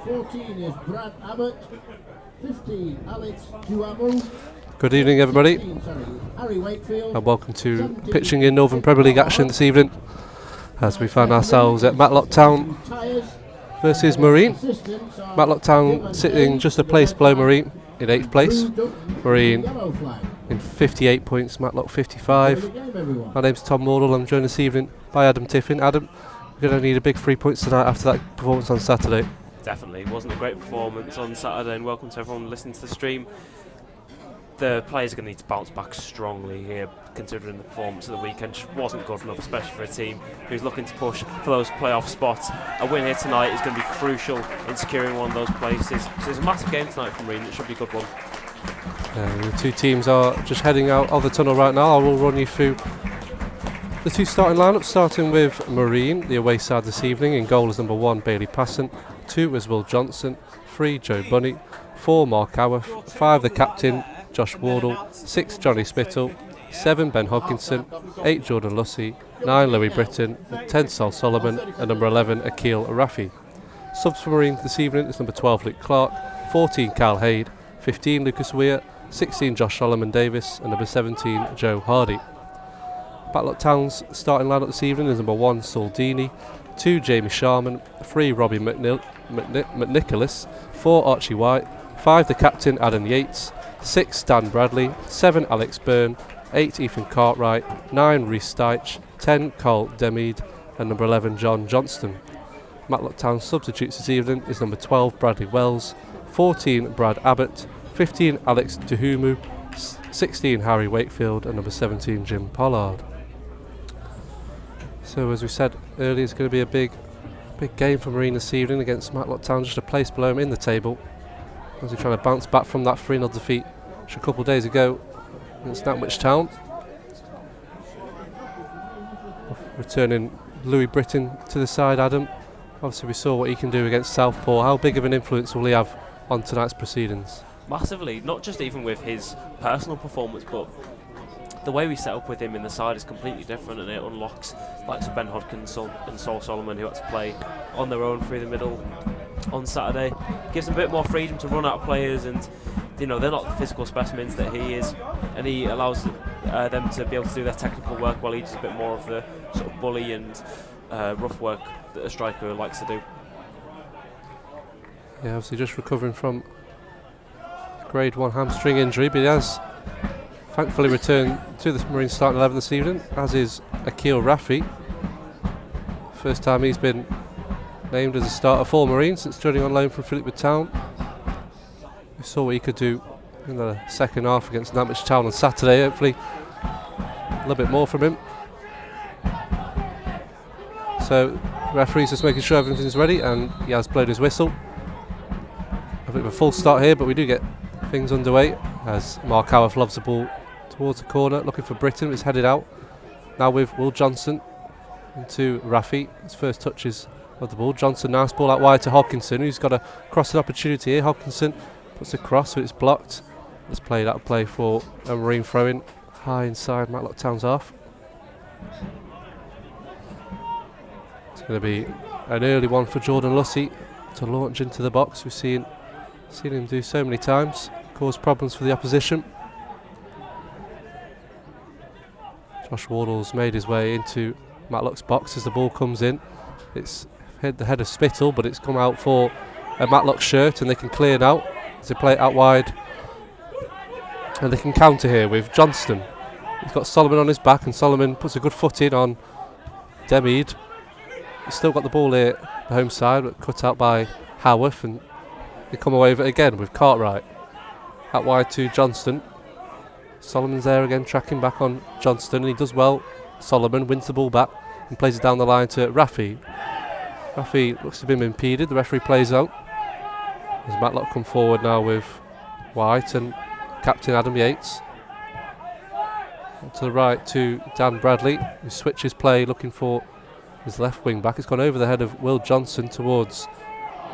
14 is Brad Abbott. 15, Alex Duamu. Good evening, everybody, 15, Harry Wakefield. and welcome to pitching in Northern Premier League action this evening, as we find ourselves at Matlock Town versus Marine. Matlock Town sitting just a place below Marine in 8th place. Marine in 58 points, Matlock 55. My name's Tom Mordell. I'm joined this evening by Adam Tiffin. Adam, we're going to need a big 3 points tonight after that performance on Saturday. Definitely, wasn't a great performance on Saturday, and welcome to everyone listening to the stream. The players are going to need to bounce back strongly here, considering the performance of the weekend just wasn't good enough, especially for a team who's looking to push for those playoff spots. A win here tonight is going to be crucial in securing one of those places. So it's a massive game tonight for Marine. It should be a good one. The two teams are just heading out of the tunnel right now. I will run you through the two starting lineups, starting with Marine, the away side this evening. In goal is number 1, Bailey Passon. 2 is Will Johnson. 3, Joe Bunny. 4, Mark Howarth. 5, the captain, Josh Wardle. 6, Johnny Spittle. 7, Ben Hodkinson. 8, Jordan Lussey. 9, Louis Britton. 10, Sol Solomon. And number 11, Akil Rafi. Subs for Marine this evening is number 12, Luke Clark. 14, Kyle Haid. 15, Lucas Weir. 16, Josh Solomon Davis. And number 17, Joe Hardy. Matlock Town's starting lineup this evening is number 1, Saul Deeney. 2, Jamie Sharman. 3, Robbie McNicholas. 4, Archie White. 5, the captain, Adam Yates. 6, Dan Bradley. 7, Alex Byrne. 8, Ethan Cartwright. 9, Rhys Deitch. 10, Carl Demede. And number 11, John Johnston. Matlock Town's substitutes this evening is number 12, Bradley Wells. 14, Brad Abbott. 15, Alex Duhumu. 16, Harry Wakefield. And number 17, Jim Pollard. So as we said earlier, it's going to be a big game for Marine this evening against Matlock Town, just a place below him in the table, as they're trying to bounce back from that 3-0 defeat just a couple of days ago against Nantwich Town. Returning Louis Britton to the side, Adam. Obviously we saw what he can do against Southport. How big of an influence will he have on tonight's proceedings? Massively, not just even with his personal performance, but the way we set up with him in the side is completely different, and it unlocks likes of Ben Hodkins and Sol Solomon, who had to play on their own through the middle on Saturday. Gives them a bit more freedom to run out players, and they're not the physical specimens that he is, and he allows them to be able to do their technical work while he does a bit more of the sort of bully and rough work that a striker likes to do. Yeah, obviously just recovering from grade 1 hamstring injury, but he has thankfully returned to the Marine starting 11 this evening, as is Akil Rafi. First time he's been named as a starter for Marine since joining on loan from Philipwood Town. We saw what he could do in the second half against Nantwich Town on Saturday. Hopefully a little bit more from him. So referee's just making sure everything's ready, and he has blown his whistle. A bit of a full start here, but we do get things underway as Mark Howarth loves the ball towards the corner, looking for Britton. It's headed out now with Will Johnson into Rafi. His first touches of the ball. Johnson, nice ball out wide to Hodkinson, who's got a crossing opportunity here. Hodkinson puts a cross, but it's blocked. It's played out of play for a Marine throw-in high inside Matlock Town's half. It's going to be an early one for Jordan Lussey to launch into the box. We've seen him do so many times, cause problems for the opposition. Josh Wardle's made his way into Matlock's box as the ball comes in. It's hit the head of Spittle, but it's come out for a Matlock shirt, and they can clear now as they play it out wide. And they can counter here with Johnston. He's got Solomon on his back, and Solomon puts a good foot in on Demede. He's still got the ball here, the home side, but cut out by Howarth, and they come away with it again with Cartwright. Out wide to Johnston. Solomon's there again, tracking back on Johnston, and he does well. Solomon wins the ball back and plays it down the line to Rafi. Rafi looks to have been impeded. The referee plays out as Matlock come forward now with White and captain Adam Yates. To the right to Dan Bradley, who switches play, looking for his left wing back. It's gone over the head of Will Johnson towards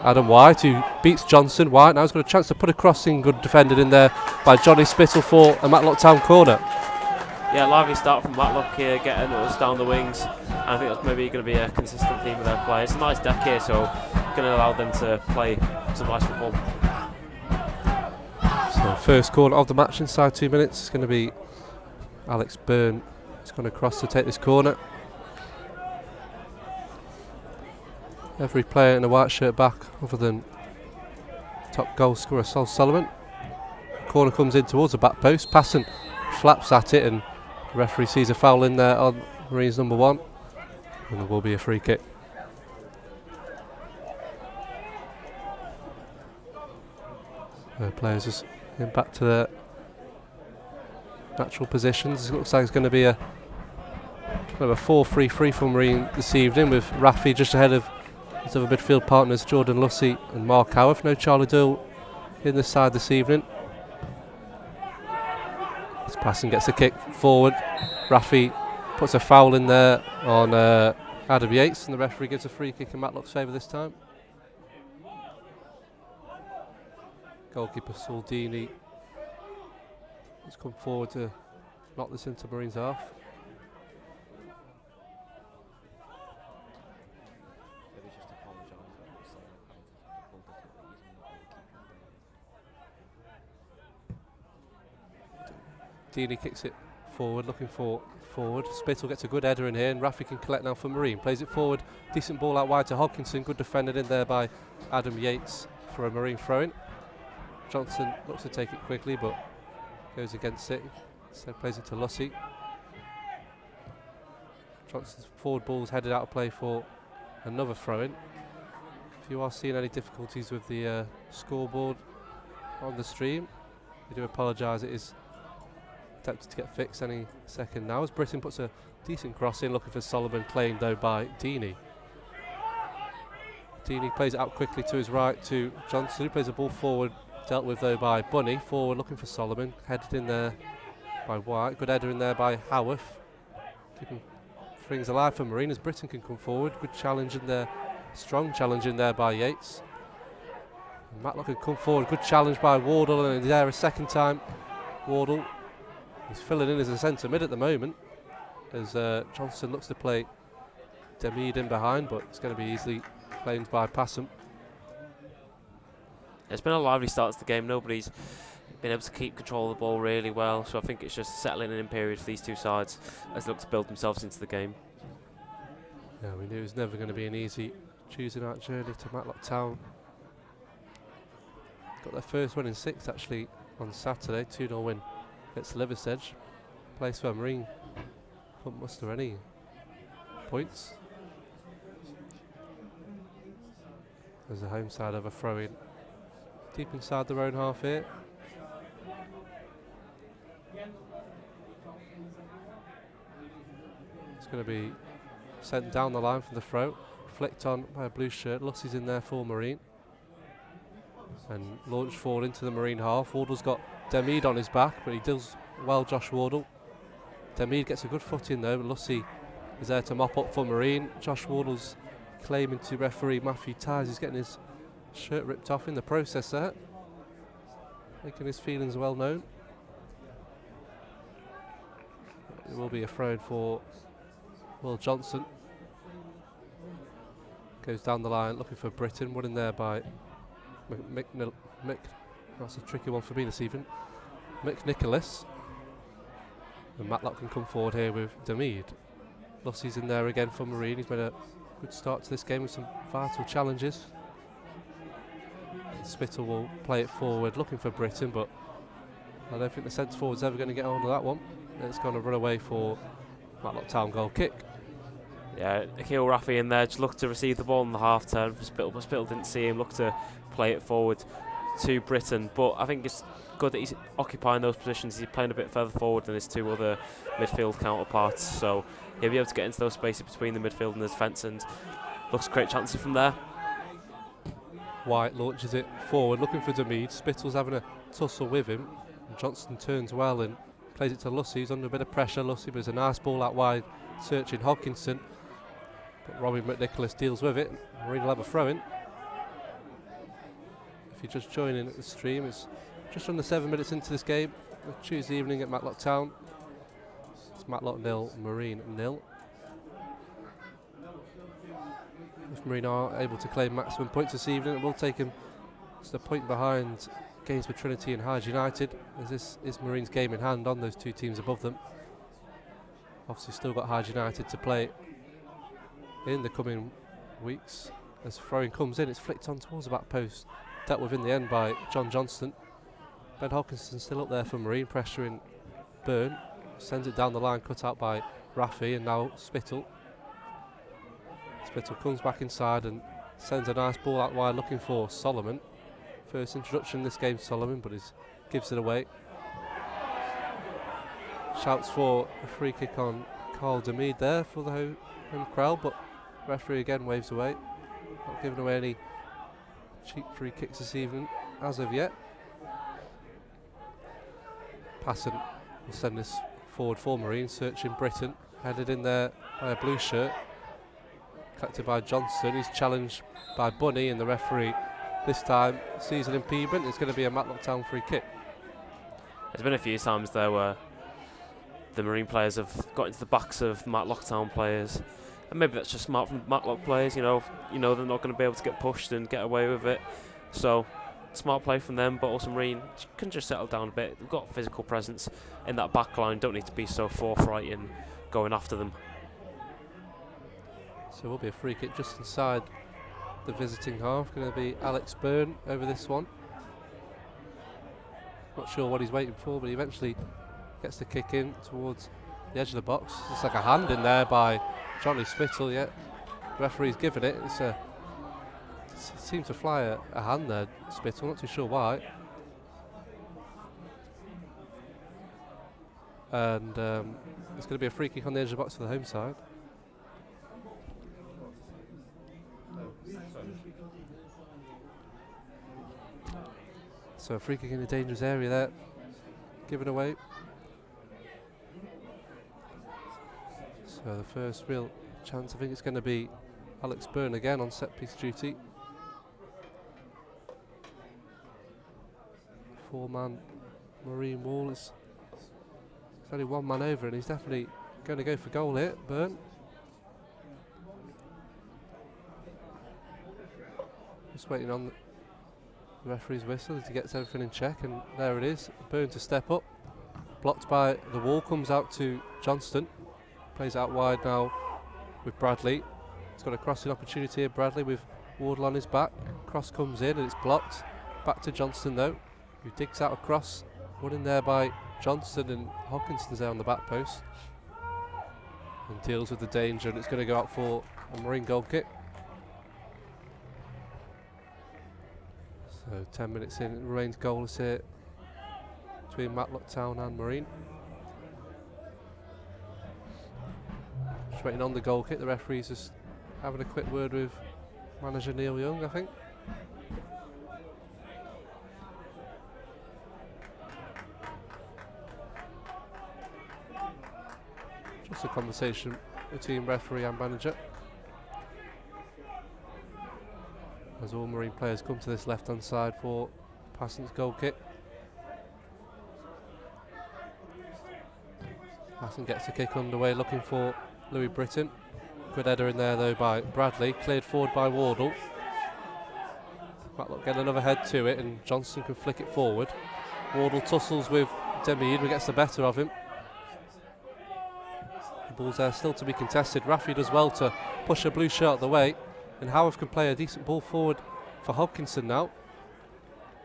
Adam White, who beats Johnson. White now has got a chance to put a crossing, good defended in there by Johnny Spittle for a Matlock Town corner. Yeah, lively start from Matlock here, getting us down the wings. And I think that's maybe going to be a consistent theme with their play. It's a nice deck here, so going to allow them to play some nice football. So first corner of the match inside 2 minutes is going to be Alex Byrne. He's going to cross to take this corner. Every player in a white shirt back other than top goal scorer Sol Solomon. Corner comes in towards the back post. Passon flaps at it and the referee sees a foul in there on Marines number 1. And there will be a free kick. Players just getting back to their natural positions. It looks like it's going to be a 4-3-3 for Marine this evening, with Raffi just ahead of his other midfield partners Jordan Lussey and Mark Howarth. No Charlie Doyle in this side this evening. This passing gets a kick forward. Raffi puts a foul in there on Adam Yates, and the referee gives a free kick in Matlock's favour this time. Goalkeeper Saul Deeney has come forward to knock this into Marines' half. Deeney kicks it forward, looking for forward. Spittle gets a good header in here, and Raffi can collect now for Marine. Plays it forward, decent ball out wide to Hodkinson. Good defended in there by Adam Yates for a Marine throw-in. Johnson looks to take it quickly, but goes against it. So plays it to Lussey. Johnson's forward ball's headed out of play for another throw-in. If you are seeing any difficulties with the scoreboard on the stream, we do apologise. It is attempted to get fixed any second now, as Britton puts a decent cross in, looking for Solomon, claimed though by Deeney. Deeney plays it out quickly to his right to Johnson, who plays a ball forward, dealt with though by Bunny. Forward looking for Solomon, headed in there by White. Good header in there by Howarth, keeping things alive for Marine as Britton can come forward. Good challenge in there, strong challenge in there by Yates. And Matlock can come forward, good challenge by Wardle, and there a second time. Wardle, he's filling in as a centre mid at the moment, as Johnson looks to play Demid in behind, but it's going to be easily claimed by Passon. It's been a lively start to the game. Nobody's been able to keep control of the ball really well, so I think it's just settling in period for these two sides as they look to build themselves into the game. Yeah, we knew it was never going to be an easy Tuesday night journey to Matlock Town. Got their first win in 6 actually on Saturday, 2-0 win against Liversedge. Place where Marine couldn't muster any points. There's the home side of a throw-in deep inside their own half here. It's going to be sent down the line from the throat, flicked on by a blue shirt. Lussey's in there for Marine, and launched forward into the Marine half. Wardle's got Demid on his back, but he does well, Josh Wardle. Demid gets a good foot in though, but Lussey is there to mop up for Marine. Josh Wardle's claiming to referee Matthew Tyres. He's getting his shirt ripped off in the process there, making his feelings well known. It will be a throw for Will Johnson. Goes down the line looking for Britton, one in there by Mick. That's a tricky one for me this evening. Mick Nicholas. And Matlock can come forward here with Demid. Lussey's in there again for Marine. He's made a good start to this game with some vital challenges. Spittle will play it forward looking for Britton, but I don't think the centre forward's ever going to get hold of that one. It's going to run away for Matlock Town goal kick. Yeah, Akil Raffi in there just looked to receive the ball in the half turn for Spittle, but Spittle didn't see him, looked to play it forward to Britton. But I think it's good that he's occupying those positions. He's playing a bit further forward than his two other midfield counterparts, so he'll be able to get into those spaces between the midfield and the defence, and looks to create chances from there. White launches it forward looking for Demid. Spittle's having a tussle with him. Johnson turns well and plays it to Lussey. He's under a bit of pressure. Lussey, but it's a nice ball out wide, searching Hodkinson. But Robbie McNicholas deals with it. Marine will have a throw-in. If you're just joining at the stream, it's just under 7 minutes into this game. Tuesday evening at Matlock Town. It's Matlock 0, Marine 0. If Marine are able to claim maximum points this evening, it will take them It's the point behind Gainsborough Trinity and Hyde United, as this is Marines' game in hand on those two teams above them. Obviously still got Hyde United to play in the coming weeks. As throwing comes in, it's flicked on towards the back post, dealt with in the end by John Johnston. Ben Hodkinson still up there for Marine, pressuring Byrne, sends it down the line, cut out by Raffi, and now Spittle. Spittle comes back inside and sends a nice ball out wide, looking for Solomon. First introduction in this game, Solomon, but he gives it away. Shouts for a free kick on Carl Demead there for the home crowd, but referee again waves away. Not giving away any cheap free kicks this evening as of yet. Passon will send this forward for Marine, searching Britain, headed in there by a blue shirt, collected by Johnston. He's challenged by Bunny, and the referee this time sees an impediment. It's going to be a Matlock Town free kick. There's been a few times there where the Marine players have got into the backs of Matlock Town players, and maybe that's just smart from Matlock players. You know they're not going to be able to get pushed and get away with it, so smart play from them. But also Marine can just settle down a bit. They've got physical presence in that back line, don't need to be so forthright in going after them. So it will be a free kick just inside the visiting half. Going to be Alex Byrne over this one. Not sure what he's waiting for, but he eventually gets the kick in towards the edge of the box. It's like a hand in there by Johnny Spittle. Yeah, the referee's given it. It seems to fly a hand there, Spittle. Not too sure why. And it's going to be a free kick on the edge of the box for the home side. So a free kick in a dangerous area there, given away. So the first real chance, I think it's going to be Alex Byrne again on set piece duty. 4-man Marine wall. It's only one man over, and he's definitely going to go for goal here, Byrne. Just waiting on the referee's whistle as he gets everything in check, and there it is. Byrne to step up, blocked by the wall, comes out to Johnston, plays out wide now with Bradley. He's got a crossing opportunity here, Bradley, with Wardle on his back. Cross comes in and it's blocked. Back to Johnston though, who digs out a cross, run in there by Johnston, and Hodkinson's there on the back post and deals with the danger, and it's going to go out for a Marine goal kick. So 10 minutes in, it remains goalless here between Matlock Town and Marine. Just waiting on the goal kick. The referee's just having a quick word with manager Neil Young, I think. Just a conversation between referee and manager, as all Marine players come to this left-hand side for Passon's goal kick. Passon gets the kick underway, looking for Louis Britton. Good header in there though by Bradley, cleared forward by Wardle. Matlock get another head to it, and Johnson can flick it forward. Wardle tussles with Demead, who gets the better of him. The ball's there still to be contested. Raffi does well to push a blue shirt out the way, and Howarth can play a decent ball forward for Hodkinson now.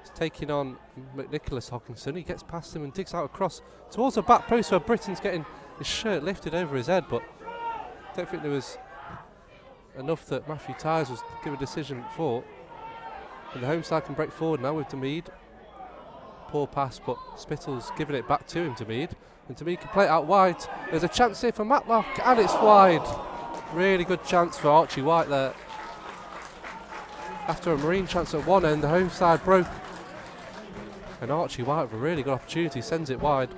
He's taking on Nicholas Hodkinson. He gets past him and digs out across towards the back post where Britton's getting his shirt lifted over his head, but I don't think there was enough that Matthew Tyres was given a decision for. And the home side can break forward now with Demead. Poor pass, but Spittle's giving it back to him, Demead. And Demead can play it out wide. There's a chance here for Matlock, and it's wide. Really good chance for Archie White there. After a Marine chance at one end, the home side broke, and Archie White with a really good opportunity sends it wide.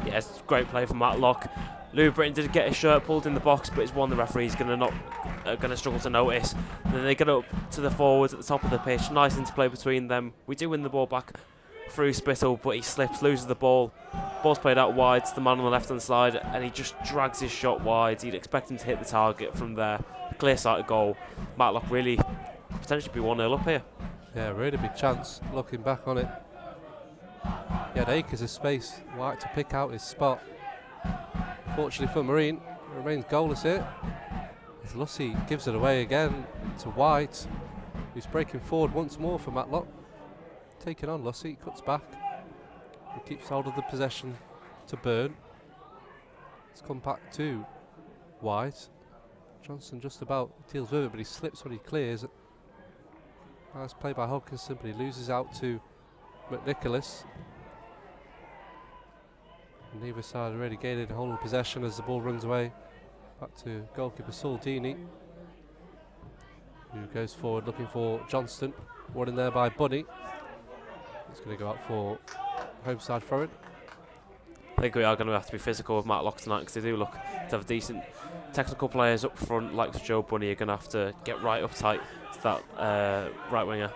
Yes, great play from Matlock. Louis Britton did get his shirt pulled in the box, but it's one the referee's going to struggle to notice. And then they get up to the forwards at the top of the pitch. Nice interplay between them. We do win the ball back through Spittle, but he slips, loses the ball. Ball's played out wide to the man on the left-hand side, and he just drags his shot wide. You'd expect him to hit the target from there. Clear sighted goal. Matlock really potentially be 1-0 up here. Yeah, really big chance looking back on it. He had acres of space. White to pick out his spot. Fortunately for Marine, it remains goalless here. As Lussey gives it away again to White, who's breaking forward once more for Matlock. Taking on Lussey, cuts back. He keeps hold of the possession to Byrne. It's come back to White. Johnson just about deals with it, but he slips when he clears. Nice play by Hodkinson, but he loses out to McNicholas. And neither side really gaining a hold of possession as the ball runs away. Back to goalkeeper Saul Deeney, who goes forward looking for Johnston. One in there by Bunny. It's going to go out for home side throw-in. I think we are going to have to be physical with Matlock tonight because they do look to have decent technical players up front, like Joe Bunny. You're going to have to get right up tight to that right winger.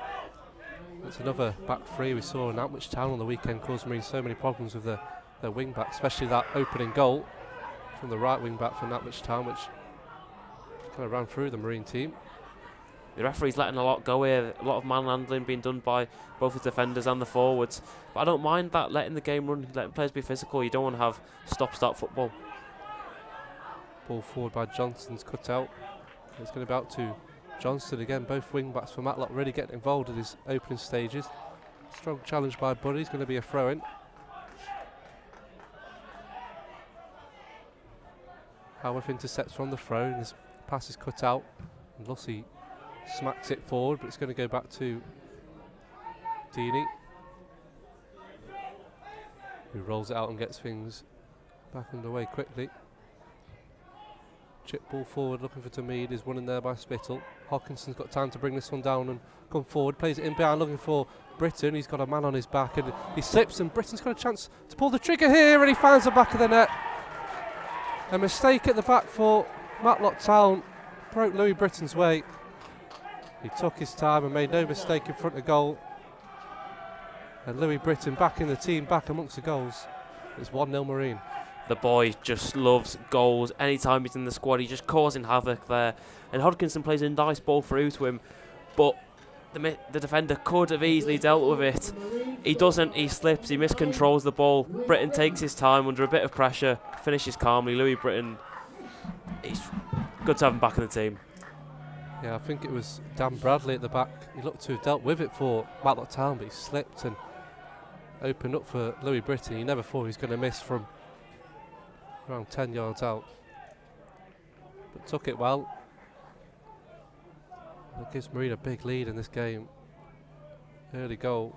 It's another back three we saw in Outwich Town on the weekend, caused Marine so many problems with their wing back, especially that opening goal from the right wing back from Outwich Town, which kind of ran through the Marine team. The referee's letting a lot go here, a lot of manhandling being done by both the defenders and the forwards. But I don't mind that, letting the game run, letting players be physical. You don't want to have stop-start football. Ball forward by Johnson's cut out. It's going to be out to Johnston again. Both wing backs for Matlock really getting involved in his opening stages. Strong challenge by Buddy. It's going to be a throw-in. Howarth intercepts from the throw, and his pass is cut out. And Lussey smacks it forward, but it's going to go back to Deeney, who rolls it out and gets things back underway quickly. Chip ball forward looking for Tamid, is won in there by Spittle. Hodkinson's got time to bring this one down and come forward, plays it in behind looking for Britton. He's got a man on his back and he slips, and Britton's got a chance to pull the trigger here, and he finds the back of the net. A mistake at the back for Matlock Town, broke Louis Britton's way. He took his time and made no mistake in front of goal. And Louis Britton back in the team, back amongst the goals. It's 1-0 Marine. The boy just loves goals. Anytime he's in the squad, he's just causing havoc there. And Hodkinson plays a nice ball through to him, but the defender could have easily dealt with it. He doesn't, he slips, he miscontrols the ball. Britton takes his time under a bit of pressure, finishes calmly. Louis Britton, it's good to have him back in the team. Yeah, I think it was Dan Bradley at the back. He looked to have dealt with it for Matlock Town, but he slipped and opened up for Louis Britton. He never thought he was going to miss from around 10 yards out, but took it well. That gives Marine a big lead in this game. Early goal.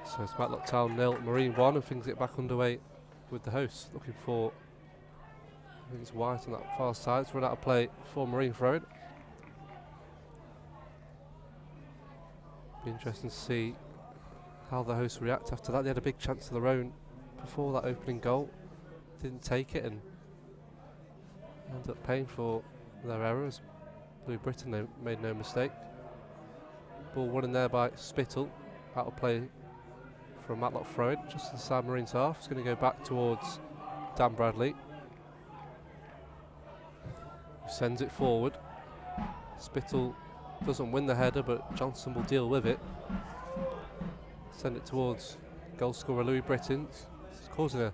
So it's Matlock Town 0, Marine 1, and things get back underway with the hosts. Looking for, I think it's White on that far side. It's run out of play for Marine throw-in. Be interesting to see how the hosts react after that. They had a big chance of their own before that opening goal. Didn't take it and ended up paying for their errors. Louis Britton made no mistake. Ball won in there by Spittle. Out of play for a Matlock throw-in just inside Marine's half. It's going to go back towards Dan Bradley, who sends it forward. Spittle doesn't win the header, but Johnson will deal with it. Send it towards goal scorer Louis Britton. It's causing a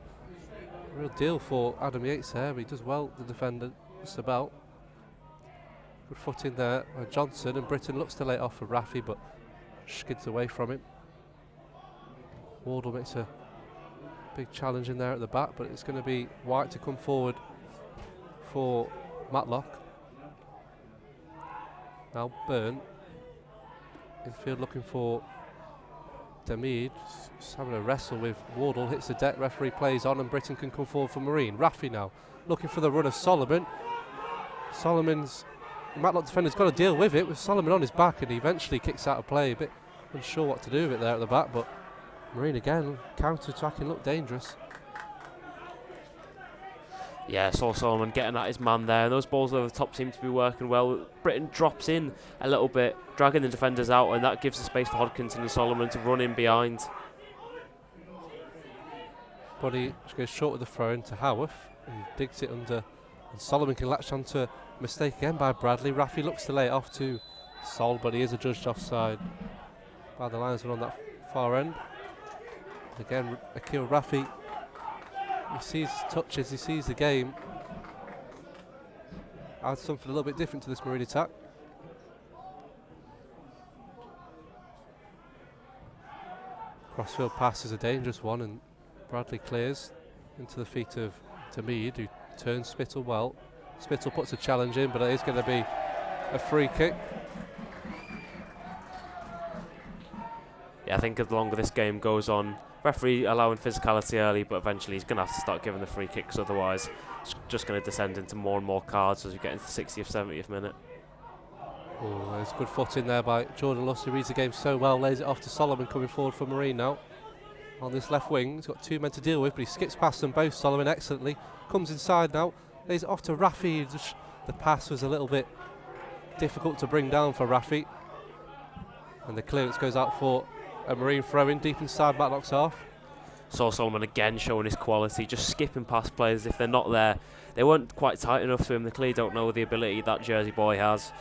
real deal for Adam Yates there, but he does well, the defender, just about. Good foot in there by Johnson, and Britton looks to lay it off for Raffi, but skids away from him. Wardle makes a big challenge in there at the back, but it's going to be White to come forward for Matlock. Now Byrne infield looking for Demid, just having a wrestle with Wardle, hits the deck, referee plays on, and Britton can come forward for Marine. Raffi now looking for the run of Solomon. Solomon's Matlock defender's got to deal with it with Solomon on his back, and he eventually kicks out of play, a bit unsure what to do with it there at the back, but Marine again counter-attacking, look dangerous. Yeah, Saul Solomon getting at his man there, and those balls over the top seem to be working well. Britton drops in a little bit, dragging the defenders out, and that gives the space for Hodkinson and Solomon to run in behind. Buddy goes short with the throw into Howarth and digs it under And Solomon can latch onto a mistake again by Bradley. Rafi looks to lay it off to Sol, but he is adjudged offside by the linesman on that far end. Again, Akil Rafi, he sees touches, he sees the game. Adds something a little bit different to this Marine attack. Crossfield pass is a dangerous one, and Bradley clears into the feet of Tamid, who turns Spittle well. Spittle puts a challenge in, but it is going to be a free kick. Yeah, I think the longer this game goes on, referee allowing physicality early, but eventually he's going to have to start giving the free kicks, otherwise it's just going to descend into more and more cards as we get into the 60th, 70th minute. Oh, there's good foot in there by Jordan Luss, who reads the game so well, lays it off to Solomon coming forward for Marine now. On this left wing, he's got 2 men to deal with, but he skips past them both, Solomon excellently. Comes inside now, lays it off to Rafi. The pass was a little bit difficult to bring down for Rafi. And the clearance goes out for a Marine throw-in deep inside Matlock's half. Saw Solomon again showing his quality, just skipping past players if they're not there. They weren't quite tight enough to him, they clearly don't know the ability that Jersey boy has.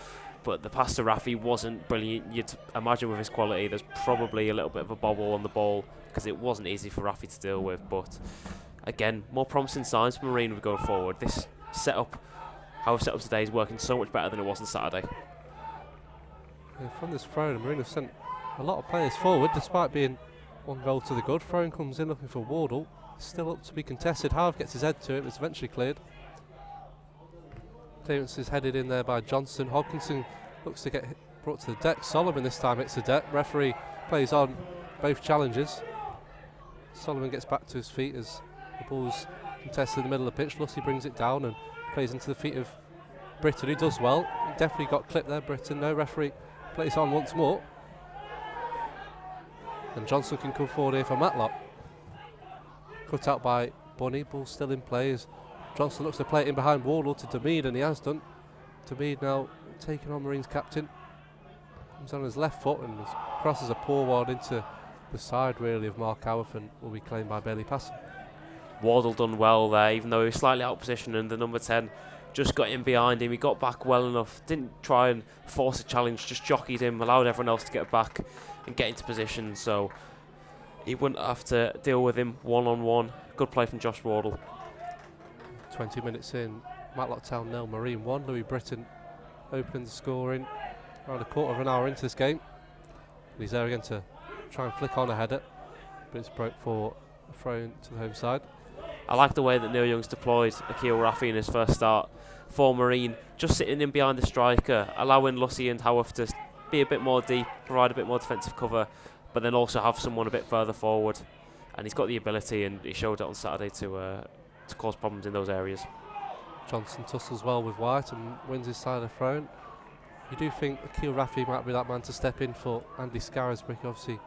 But the pass to Rafi wasn't brilliant. You'd imagine with his quality there's probably a little bit of a bobble on the ball because it wasn't easy for Rafi to deal with. But again, more promising signs for Marine going forward. This setup, how we've set up today, is working so much better than it was on Saturday. Yeah, from this throw, Marine have sent a lot of players forward despite being 1 goal to the good. Throw-in comes in looking for Wardle. Still up to be contested. Harv gets his head to it, but it's eventually cleared. Clearance is headed in there by Johnson. Hodkinson looks to get brought to the deck. Solomon this time hits the deck. Referee plays on both challenges. Solomon gets back to his feet as the ball's contested in the middle of the pitch. Lussy brings it down and plays into the feet of Britton, who does well. He definitely got clipped there, Britton. No, referee plays on once more. And Johnson can come forward here for Matlock. Cut out by Bunny. Ball still in play as Johnson looks to play it in behind Wardle to Tamid, and he has done. Tamid now taking on Marine's captain. Comes on his left foot and crosses a poor one into the side really of Mark Howarth and will be claimed by Bailey Passon. Wardle done well there, even though he was slightly out of position, and the number 10 just got in behind him. He got back well enough, didn't try and force a challenge, just jockeyed him, allowed everyone else to get back and get into position, so he wouldn't have to deal with him one-on-one. Good play from Josh Wardle. 20 minutes in, Matlock Town 0, Marine 1. Louis Britton opens the scoring around a quarter of an hour into this game. He's there again to try and flick on a header, but it's broke for a throw to the home side. I like the way that Neil Young's deployed Akil Rafi in his first start for Marine, just sitting in behind the striker, allowing Lussy and Howarth to be a bit more deep, provide a bit more defensive cover, but then also have someone a bit further forward. And he's got the ability, and he showed it on Saturday to cause problems in those areas. Johnson tussles well with White and wins his side of the throw. You do think Akil Rafi might be that man to step in for Andy Scarisbrick. Obviously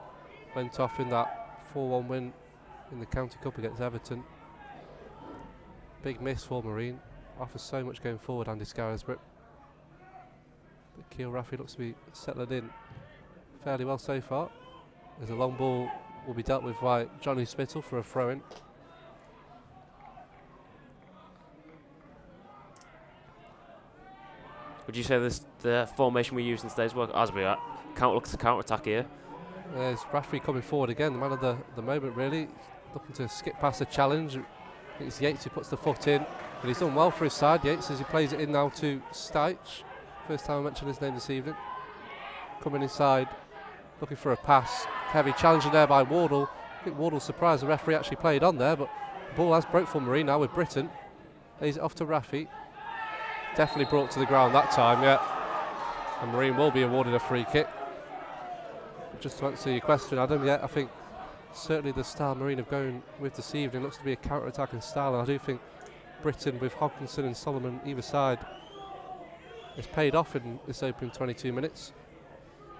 went off in that 4-1 win in the County Cup against Everton. Big miss for Marine. Offers so much going forward, Andy Scarisbrick. But Akil Rafi looks to be settling in fairly well so far. There's a long ball will be dealt with by Johnny Spittle for a throw-in. Would you say this the formation we use in today's work as we are look to counter-attack here? There's Rafi coming forward again, the man of the moment really, looking to skip past the challenge. I think it's Yates who puts the foot in, but he's done well for his side, Yates, as he plays it in now to Steich. First time I mentioned his name this evening. Coming inside, looking for a pass. Heavy challenge there by Wardle. I think Wardle's surprised the referee actually played on there, but the ball has broke for Marine now with Britton. Lays it off to Rafi. Definitely brought to the ground that time, yeah. And Marine will be awarded a free kick. But just to answer your question, Adam, yeah, I think certainly the style Marine have gone with this evening looks to be a counter-attacking style, and I do think Britton with Hodkinson and Solomon either side has paid off in this opening 22 minutes.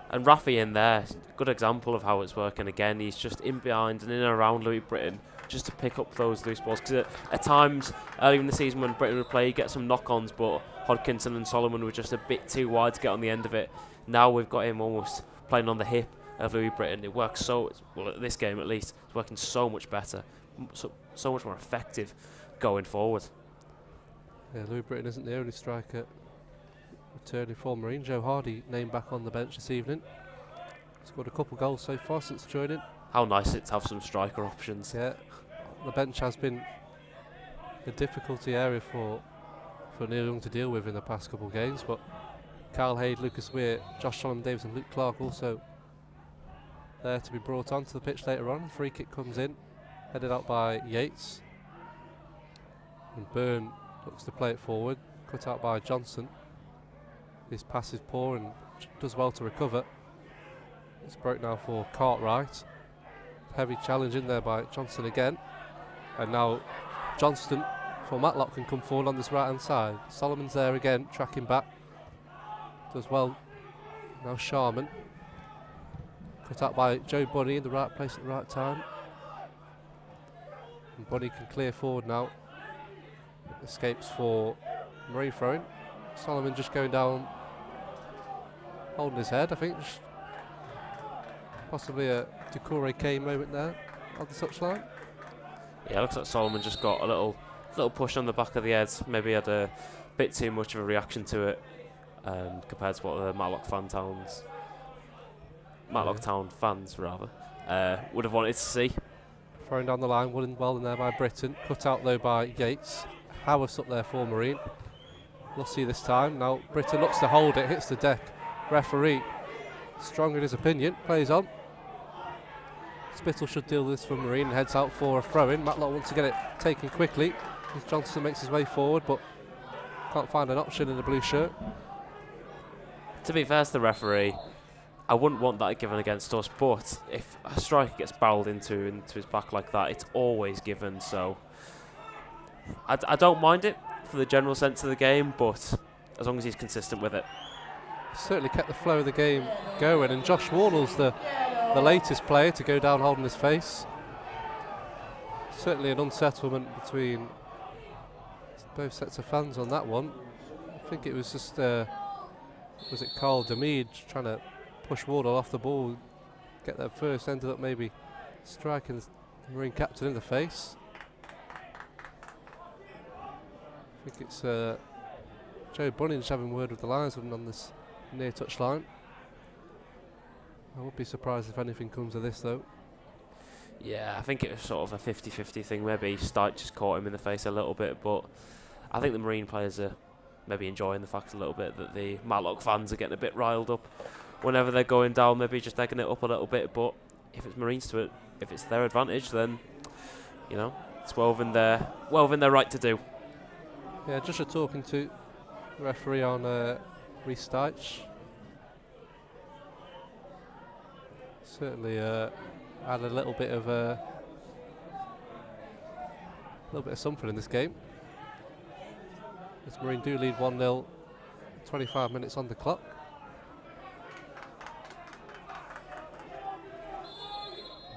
And Rafi in there, good example of how it's working again. He's just in behind and in and around Louis Britton just to pick up those loose balls. Because at times earlier in the season when Britton would play, he'd get some knock-ons, but Hodkinson and Solomon were just a bit too wide to get on the end of it. Now we've got him almost playing on the hip of Louis Britton. It works so, well, at this game at least, it's working so much better, so much more effective going forward. Yeah, Louis Britton isn't the only striker returning for Marine. Joe Hardy named back on the bench this evening. Scored a couple goals so far since joining. How nice it to have some striker options. Yeah, the bench has been a difficulty area for Neil Young to deal with in the past couple of games, but Kyle Hayde, Lucas Weir, Josh Solomon Davis and Luke Clark also there to be brought onto the pitch later on. Free kick comes in, headed out by Yates. And Byrne looks to play it forward, cut out by Johnson. His pass is poor and does well to recover. It's broke now for Cartwright. Heavy challenge in there by Johnson again. And now Johnston for Matlock can come forward on this right hand side. Solomon's there again, tracking back. Does well. Now Sharman. Cut out by Joe Bunny in the right place at the right time. And Bunny can clear forward now. Escapes for Marine throwing. Solomon just going down, holding his head, I think. Possibly a Decore Kane moment there on the touchline. Yeah, looks like Solomon just got a little push on the back of the head. Maybe had a bit too much of a reaction to it compared to what the Matlock Town fans would have wanted to see. Throwing down the line, well in there by Britton. Cut out though by Yates. Howarth up there for Marine. We'll see this time. Now Britton looks to hold it, hits the deck. Referee, strong in his opinion, plays on. Spittle should deal with this for Marine and heads out for a throw-in. Matlock wants to get it taken quickly as Johnson makes his way forward, but can't find an option in the blue shirt. To be fair to the referee, I wouldn't want that given against us, but if a striker gets barreled into his back like that, it's always given, so I don't mind it for the general sense of the game, but as long as he's consistent with it. Certainly kept the flow of the game going, and Josh Warnell's the latest player to go down holding his face. Certainly an unsettlement between both sets of fans on that one. I think it was just, was it Carl Demede trying to push Warnell off the ball, get there first, ended up maybe striking the Marine captain in the face. I think it's Joe Bunnings having word with the linesman on this near touch line. I would be surprised if anything comes of this though. Yeah, I think it was sort of a 50-50 thing. Maybe Stites just caught him in the face a little bit, but I think the Marine players are maybe enjoying the fact a little bit that the Matlock fans are getting a bit riled up whenever they're going down, maybe just egging it up a little bit. But if it's Marines to it, if it's their advantage, then you know it's well within their right to do. Yeah, just talking to the referee on Rhys Stites. Certainly had a little bit of something in this game. As Marine do lead 1-0, 25 minutes on the clock.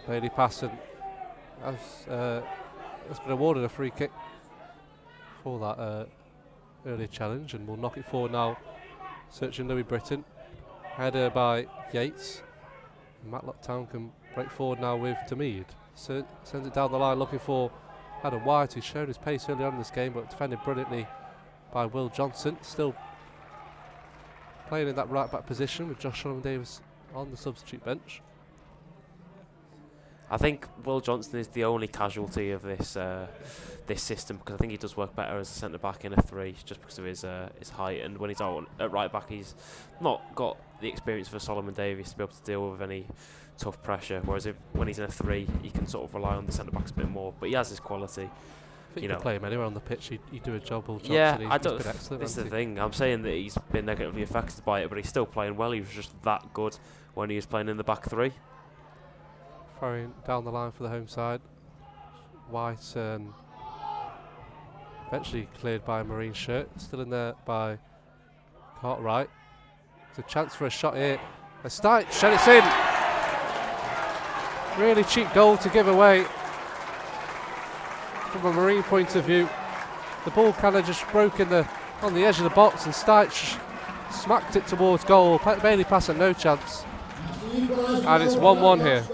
Bailey Passon has been awarded a free kick for that earlier challenge, and will knock it forward now. Searching Louis Britton, header by Yates. Matlock Town can break forward now with Demede. Sends it down the line looking for Adam White, who showed his pace early on in this game but defended brilliantly by Will Johnson. Still playing in that right back position with Josh Solomon Davis on the substitute bench. I think Will Johnson is the only casualty of this this system, because I think he does work better as a centre back in a 3 just because of his height, and when he's out at right back he's not got the experience for Solomon Davies to be able to deal with any tough pressure, whereas when he's in a 3 he can sort of rely on the centre backs a bit more, but he has his quality. I think you can play him anywhere on the pitch, he'd do a job. Will Johnson, yeah, he's been excellent. This is the thing, I'm saying that he's been negatively affected by it, but he's still playing well. He was just that good when he was playing in the back 3. Throwing down the line for the home side. White eventually cleared by a Marine shirt. Still in there by Cartwright. It's a chance for a shot here. A Stites, shut it in. Really cheap goal to give away from a Marine point of view. The ball kind of just broke on the edge of the box, and Stites smacked it towards goal. Bailey Passon, no chance. And it's 1-1 here.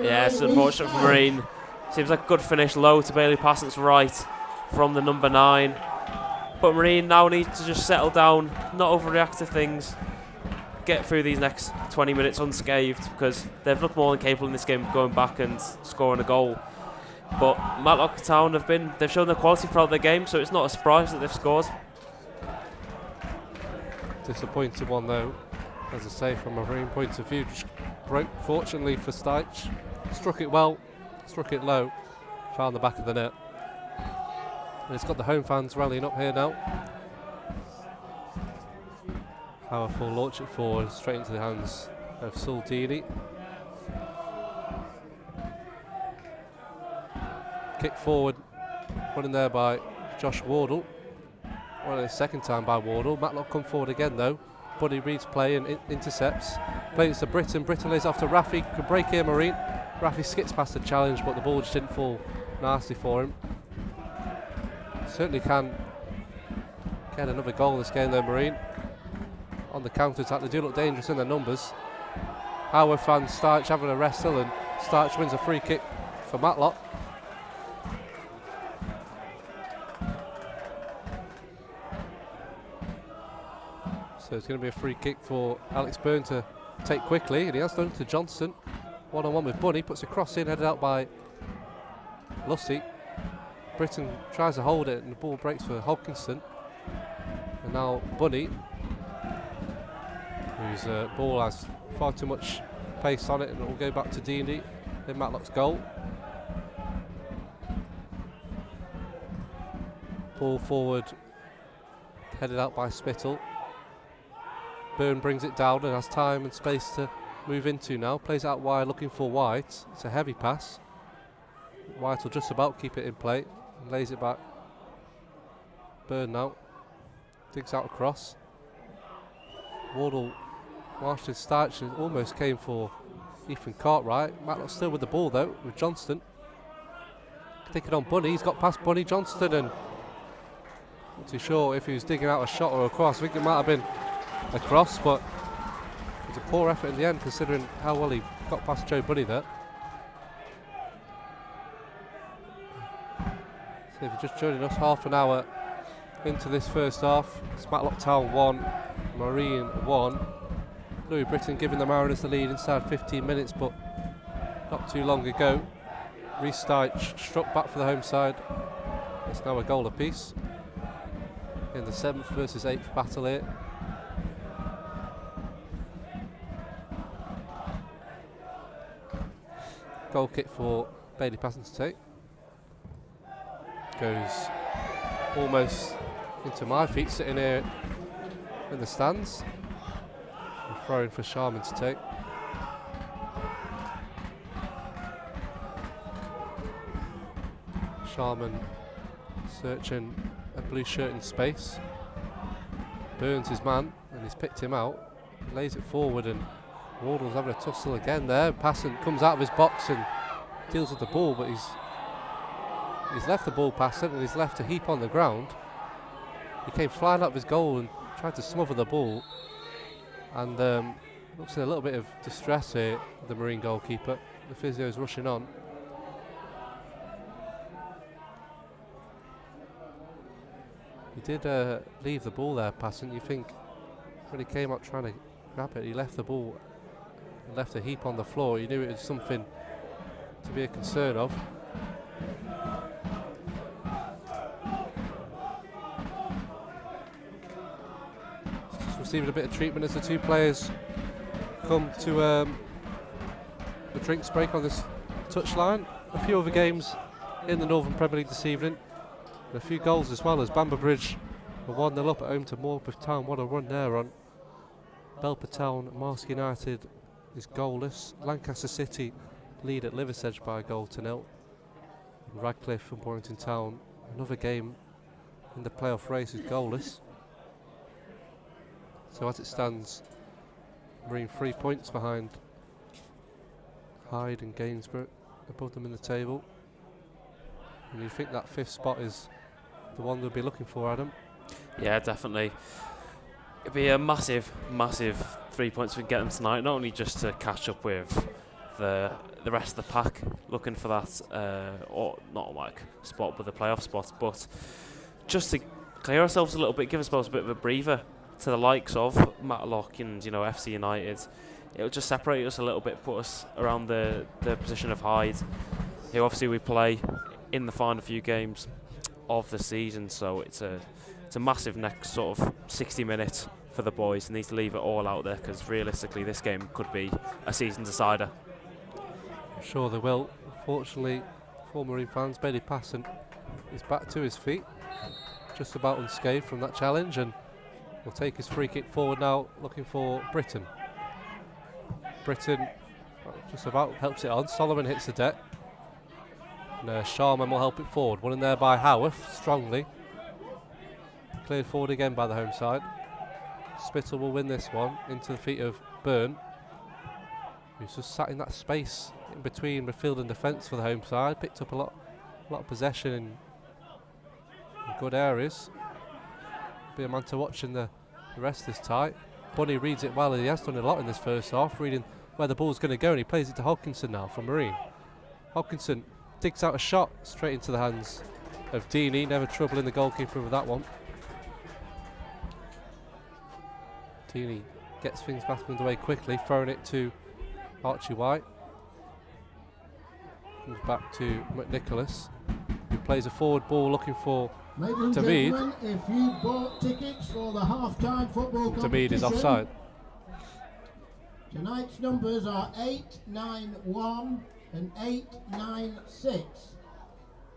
Yeah, it's unfortunate for Marine. Seems like a good finish low to Bailey Passon's right from the number 9. But Marine now need to just settle down, not overreact to things, get through these next 20 minutes unscathed, because they've looked more than capable in this game of going back and scoring a goal. But Matlock Town they've shown their quality throughout their game, so it's not a surprise that they've scored. Disappointing one though, as I say, from a Marine point of view. Just broke, fortunately for Stiche. Struck it well, struck it low, found the back of the net. And it's got the home fans rallying up here now. Powerful launch it forward, straight into the hands of Soldini. Kick forward, running there by Josh Wardle. Well, the second time by Wardle. Matlock come forward again though. Buddy reads play and intercepts. Plays to Britton. Britton lays off to Rafi. Could break here, Marine. Rafi skips past the challenge, but the ball just didn't fall nicely for him. Certainly can get another goal in this game though, Marine. On the counter-attack, they do look dangerous in their numbers. Howard fans, Stiche having a wrestle, and Stiche wins a free kick for Matlock. So it's going to be a free kick for Alex Byrne to take quickly, and he has done to Johnston. One-on-one with Bunny, puts a cross in, headed out by Lussey. Britton tries to hold it, and the ball breaks for Hodkinson. And now Bunny, whose ball has far too much pace on it, and it will go back to Deeney in Matlock's goal. Ball forward, headed out by Spittle. Byrne brings it down and has time and space to move into now. Plays out wide, looking for White. It's a heavy pass. White will just about keep it in play and lays it back. Byrne now digs out across. Wardle marched his Stiche and almost came for Ethan Cartwright. Matlock still with the ball though, with Johnston. Thinking on Bunny, he's got past Bunny Johnston, and not too sure if he was digging out a shot or a cross. I think it might have been a cross, but it was a poor effort in the end considering how well he got past Joe Bunny there. So if you're just joining us, half an hour into this first half, it's Matlock Town 1, Marine 1. Louis Britton giving the Mariners the lead inside 15 minutes, but not too long ago. Reece Stiche struck back for the home side. It's now a goal apiece in the 7th versus 8th battle here. Goal kick for Bailey Passon to take. Goes almost into my feet, sitting here in the stands. And throwing for Sharman to take. Sharman searching a blue shirt in space. Burns his man, and he's picked him out. He lays it forward, and Wardle's having a tussle again there. Passon comes out of his box and deals with the ball, but he's left the ball Passon, and he's left a heap on the ground. He came flying out of his goal and tried to smother the ball, and looks in a little bit of distress here, the Marine goalkeeper. The physio's rushing on. He did leave the ball there, Passon. You think when he came up trying to grab it, he left the ball, left a heap on the floor. You knew it was something to be a concern of. Just receiving a bit of treatment as the two players come to the drinks break on this touchline. A few other games in the Northern Premier League this evening, and a few goals as well, as Bamber Bridge were 1-0 up at home to Morpeth Town. What a run there on Belper Town. Marsk United is goalless. Lancaster City lead at Liversedge by a goal to 0. And Radcliffe and Warrington Town, another game in the playoff race, is goalless. So as it stands, Marine 3 points behind Hyde and Gainsborough, above them in the table. And you think that 5th spot is the one they'll be looking for, Adam? Yeah, definitely. It'd be a massive 3 points we can get them tonight, not only just to catch up with the rest of the pack, looking for that, or not like spot, but the playoff spot, but just to clear ourselves a little bit, give ourselves a bit of a breather to the likes of Matlock and FC United. It'll just separate us a little bit, put us around the position of Hyde, who obviously we play in the final few games of the season. So it's a massive next sort of 60 minutes for the boys. They need to leave it all out there, because realistically this game could be a season decider. I'm sure they will. Unfortunately, for Marine fans, Bailey Passon is back to his feet, just about unscathed from that challenge, and will take his free kick forward now, looking for Britton. Britton just about helps it on. Solomon hits the deck, and Sharman will help it forward. One in there by Howarth, strongly. Cleared forward again by the home side. Spittle will win this one into the feet of Byrne, who's just sat in that space in between midfield and defence for the home side. Picked up a lot of possession in good areas. Be a man to watch in the rest of this tie. Bunny reads it well, and he has done a lot in this first half, reading where the ball's going to go, and he plays it to Hodkinson now from Marine. Hodkinson digs out a shot straight into the hands of Deeney, never troubling the goalkeeper with that one. Deeney gets things back underway quickly, throwing it to Archie White. Comes back to McNicholas, who plays a forward ball looking for Ladies and Tamid. gentlemen, if you bought tickets for the half-time football competition, Tamid is offside. Tonight's numbers are 891 and 896.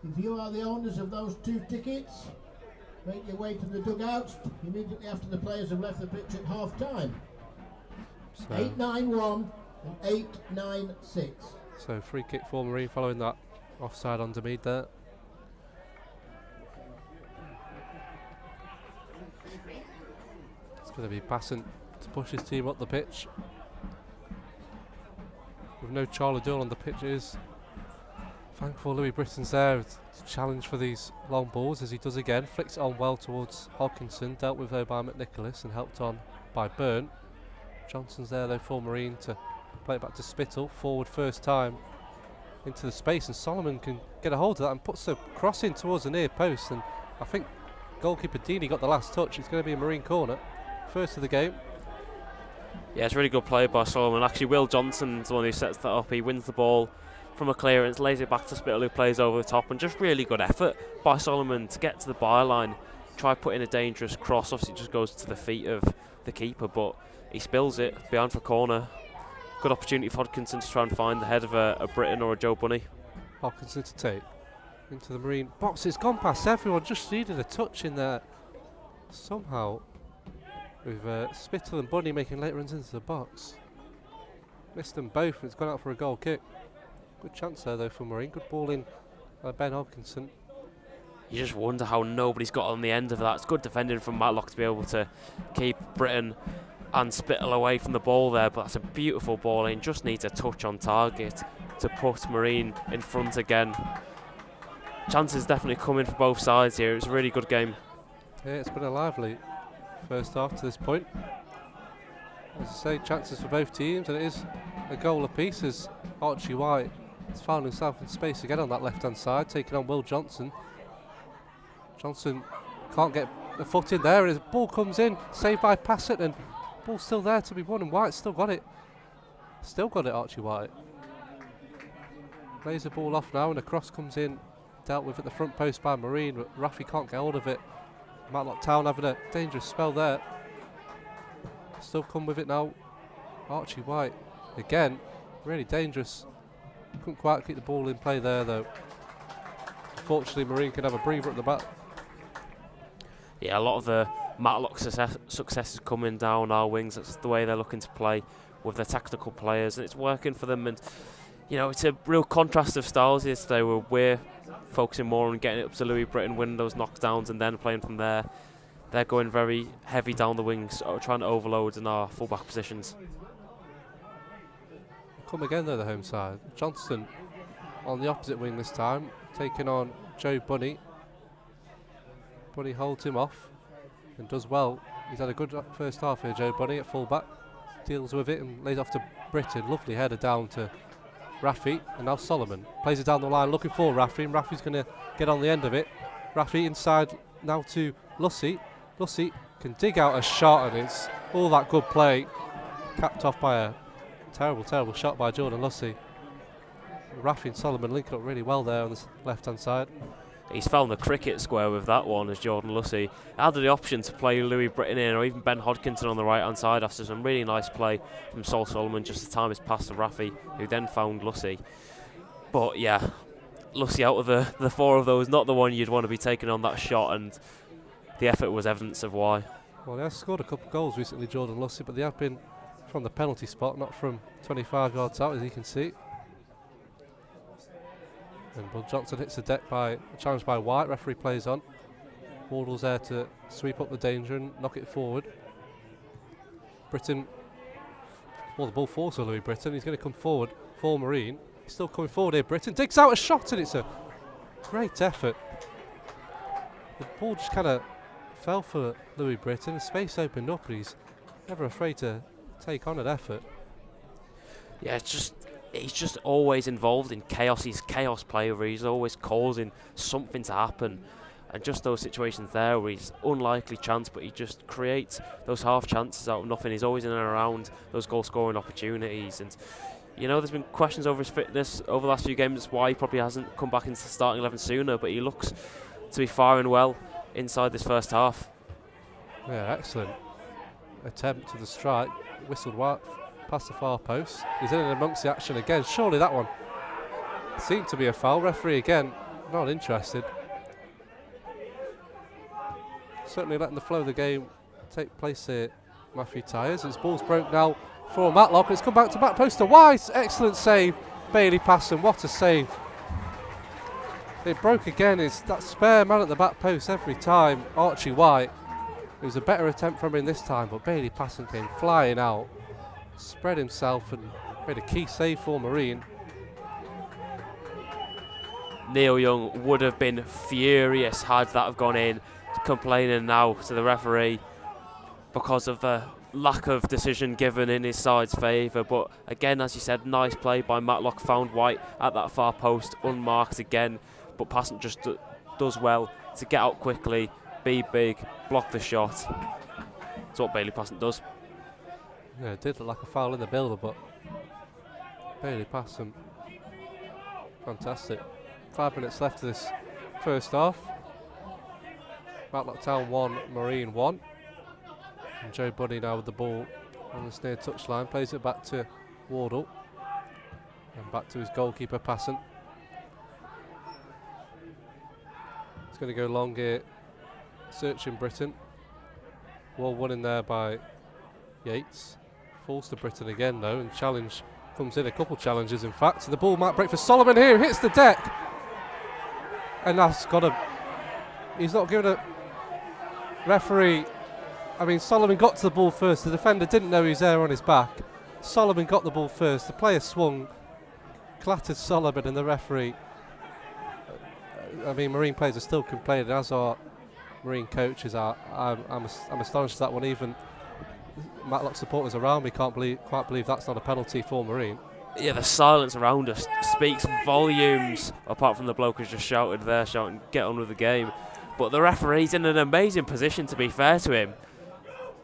If you are the owners of those two tickets, make your way to the dugouts immediately after the players have left the pitch at half-time. So 891 and 896. So free kick for Marine following that offside on Tamid there. It's going to be Passon to push his team up the pitch. With no Charlie Doyle on the pitch, it is thankful Louis Britton's there to challenge for these long balls, as he does again. Flicks it on well towards Hodkinson, dealt with though by McNicholas and helped on by Byrne. Johnson's there though for Marine to play it back to Spittle. Forward first time into the space, and Solomon can get a hold of that and puts the cross in towards the near post, and I think goalkeeper Deeney got the last touch. It's going to be a Marine corner. First of the game. Yeah, it's a really good play by Solomon. Actually, Will Johnson's the one who sets that up. He wins the ball from a clearance, lays it back to Spittle, who plays over the top, and just really good effort by Solomon to get to the byline, try putting a dangerous cross. Obviously it just goes to the feet of the keeper, but he spills it behind for corner. Good opportunity for Hodkinson to try and find the head of a Britton or a Joe Bunny. Hodkinson to take into the Marine box. It's gone past everyone, just needed a touch in there somehow, with Spittle and Bunny making late runs into the box. Missed them both, and it's gone out for a goal kick. Good chance there though for Marine. Good ball in by Ben Hodkinson. You just wonder how nobody's got on the end of that. It's good defending from Matlock to be able to keep Britton and Spittle away from the ball there, but that's a beautiful ball in. Just needs a touch on target to put Marine in front again. Chances definitely coming for both sides here. It's a really good game. Yeah, it's been a lively first half to this point. As I say, chances for both teams, and it is a goal apiece as Archie White has found himself in space again on that left-hand side, taking on Will Johnson. Johnson can't get a foot in there, and his ball comes in, saved by Passon, and ball's still there to be won, and White's still got it. Still got it, Archie White. Lays the ball off now, and a cross comes in, dealt with at the front post by Marine, but Raffy can't get hold of it. Matlock Town having a dangerous spell there. Still come with it now. Archie White again, really dangerous. Couldn't quite keep the ball in play there though. Unfortunately, Marine can have a breather at the back. Yeah, a lot of the Matlock successes coming down our wings. That's the way they're looking to play with their tactical players, and it's working for them. And you know, it's a real contrast of styles here today, where we're focusing more on getting it up to Louis Britton, winning those knockdowns, and then playing from there. They're going very heavy down the wings, trying to overload in our fullback positions. Come again though, the home side. Johnston on the opposite wing this time, taking on Joe Bunny. Bunny holds him off and does well. He's had a good first half here, Joe Bunny at fullback. Deals with it and lays off to Britton. Lovely header down to Raffy, and now Solomon plays it down the line looking for Raffy, and Raffy's going to get on the end of it. Raffy inside now to Lussey. Lussey can dig out a shot, and it's all that good play capped off by a terrible shot by Jordan Lussey. Rafi and Solomon link up really well there on the left-hand side. He's found the cricket square with that one as Jordan Lussey had the option to play Louis Britton in, or even Ben Hodkinson on the right-hand side after some really nice play from Sol Solomon just as time has passed to Rafi, who then found Lussey. But yeah, Lussey out of the four of those, not the one you'd want to be taking on that shot, and the effort was evidence of why. Well, he has scored a couple of goals recently, Jordan Lussey, but they have been from the penalty spot, not from 25 yards out, as you can see. And Bud Johnson hits the deck challenged by White. Referee plays on. Wardle's there to sweep up the danger and knock it forward. Britton, well, the ball falls to Louis Britton. He's going to come forward for Marine. He's still coming forward here. Britton digs out a shot, and it's a great effort. The ball just kind of fell for Louis Britton. The space opened up, and he's never afraid to take on an effort. Yeah, he's just always involved in chaos. He's a chaos player. He's always causing something to happen. And just those situations there where he's unlikely chance, but he just creates those half chances out of nothing. He's always in and around those goal scoring opportunities. And you know, there's been questions over his fitness over the last few games, why he probably hasn't come back into the starting 11 sooner, but he looks to be firing well inside this first half. Yeah, excellent attempt to the strike. Whistled White past the far post. He's in and amongst the action again. Surely that one seemed to be a foul. Referee again not interested. Certainly letting the flow of the game take place here. Matthew Tyers. His ball's broke now for Matlock. It's come back to back post to White. Excellent save. Bailey Passon. What a save. It broke again. It's that spare man at the back post every time. Archie White. It was a better attempt from him this time, but Bailey Passon came flying out, spread himself and made a key save for Marine. Neil Young would have been furious had that have gone in, complaining now to the referee because of the lack of decision given in his side's favour. But again, as you said, nice play by Matlock, found White at that far post, unmarked again, but Passon just does well to get out quickly, be big, block the shot. That's what Bailey Passon does. Yeah, it did look like a foul in the builder, but Bailey Passon, fantastic. 5 minutes left of this first half. Matlock Town 1, Marine 1. And Joe Buddy now with the ball on the near touchline, plays it back to Wardle. And back to his goalkeeper, Passon. It's going to go long here, searching Britton. Well, one in there by Yates. Falls to Britton again though, and challenge comes in, a couple challenges in fact. And the ball might break for Solomon here, hits the deck. And that's got a, he's not given a referee. I mean, Solomon got to the ball first. The defender didn't know he was there on his back. Solomon got the ball first. The player swung, clattered Solomon, and the referee. I mean, Marine players are still complaining, as are Marine coaches. I'm astonished at that one. Even Matlock supporters around me can't believe that's not a penalty for Marine. Yeah, the silence around us speaks volumes, apart from the bloke who's just shouted there, shouting, get on with the game. But the referee's in an amazing position, to be fair to him.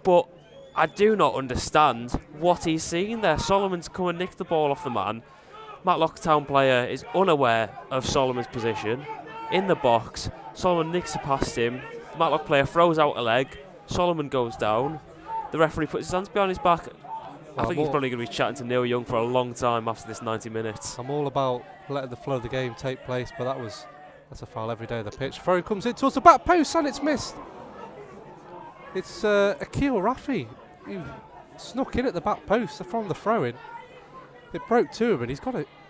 But I do not understand what he's seeing there. Solomon's come and nicked the ball off the man. Matlock Town player is unaware of Solomon's position in the box. Solomon nicks it past him. The Matlock player throws out a leg. Solomon goes down. The referee puts his hands behind his back. I think he's probably going to be chatting to Neil Young for a long time after this 90 minutes. I'm all about letting the flow of the game take place, but that's a foul every day of the pitch. Throw comes in towards the back post and it's missed. It's Akil Rafi who snuck in at the back post from the throw-in. It broke to him, and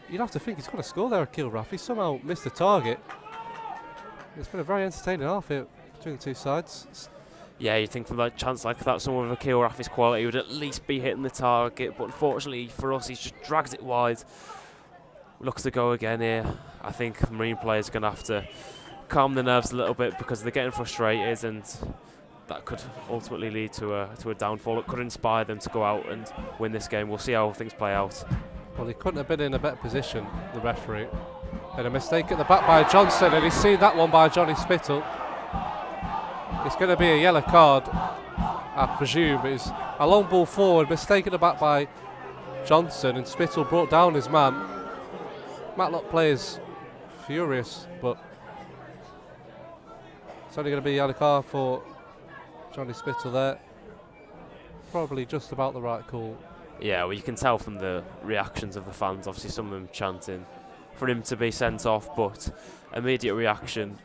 you'd have to think he's got to score there, Akil Rafi. Somehow missed the target. It's been a very entertaining half here between the two sides. Yeah, you'd think from that chance like that, someone with Akil Rafi's quality would at least be hitting the target, but unfortunately for us, he's just drags it wide. Looks to go again here. I think the Marine players are going to have to calm the nerves a little bit because they're getting frustrated, and that could ultimately lead to a downfall. It could inspire them to go out and win this game. We'll see how things play out. Well, he couldn't have been in a better position, the referee. And a mistake at the back by Johnson, and he's seen that one by Johnny Spittle. It's going to be a yellow card, I presume. It's a long ball forward, mistaken aback by Johnson, and Spittle brought down his man. Matlock players furious, but it's only going to be a yellow card for Johnny Spittle there. Probably just about the right call. Yeah, well, you can tell from the reactions of the fans, obviously some of them chanting for him to be sent off, but immediate reaction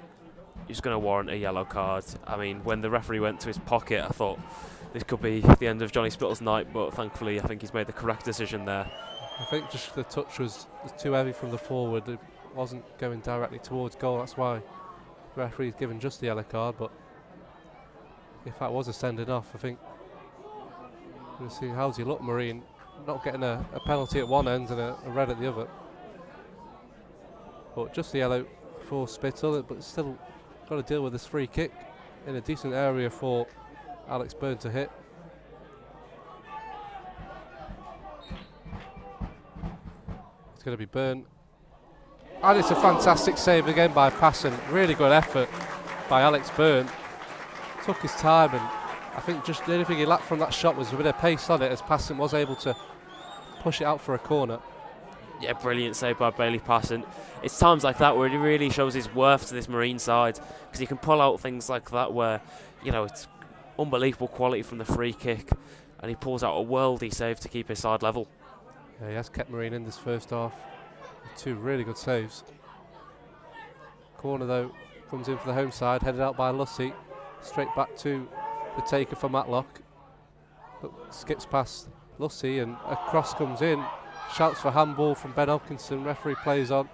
is going to warrant a yellow card. I mean, when the referee went to his pocket, I thought this could be the end of Johnny Spittle's night, but thankfully I think he's made the correct decision there. I think just the touch was too heavy from the forward. It wasn't going directly towards goal. That's why the referee's given just the yellow card, but if that was a sending off, I think we'll see how's he look, Marine, not getting a penalty at one end and a red at the other. But just the yellow for Spittle, but still got to deal with this free kick in a decent area for Alex Byrne to hit. It's going to be Byrne. And it's a fantastic save again by Passon. Really good effort by Alex Byrne. Took his time, and I think just the only thing he lacked from that shot was a bit of pace on it, as Passon was able to push it out for a corner. Yeah, brilliant save by Bailey Passon. It's times like that where he really shows his worth to this Marine side, because he can pull out things like that where, you know, it's unbelievable quality from the free kick, and he pulls out a worldy save to keep his side level. Yeah, he has kept Marine in this first half with two really good saves. Corner though comes in for the home side, headed out by Lussey, straight back to the taker for Matlock, but skips past Lussey and a cross comes in. Shouts for handball from Ben Hopkinson. Referee plays on,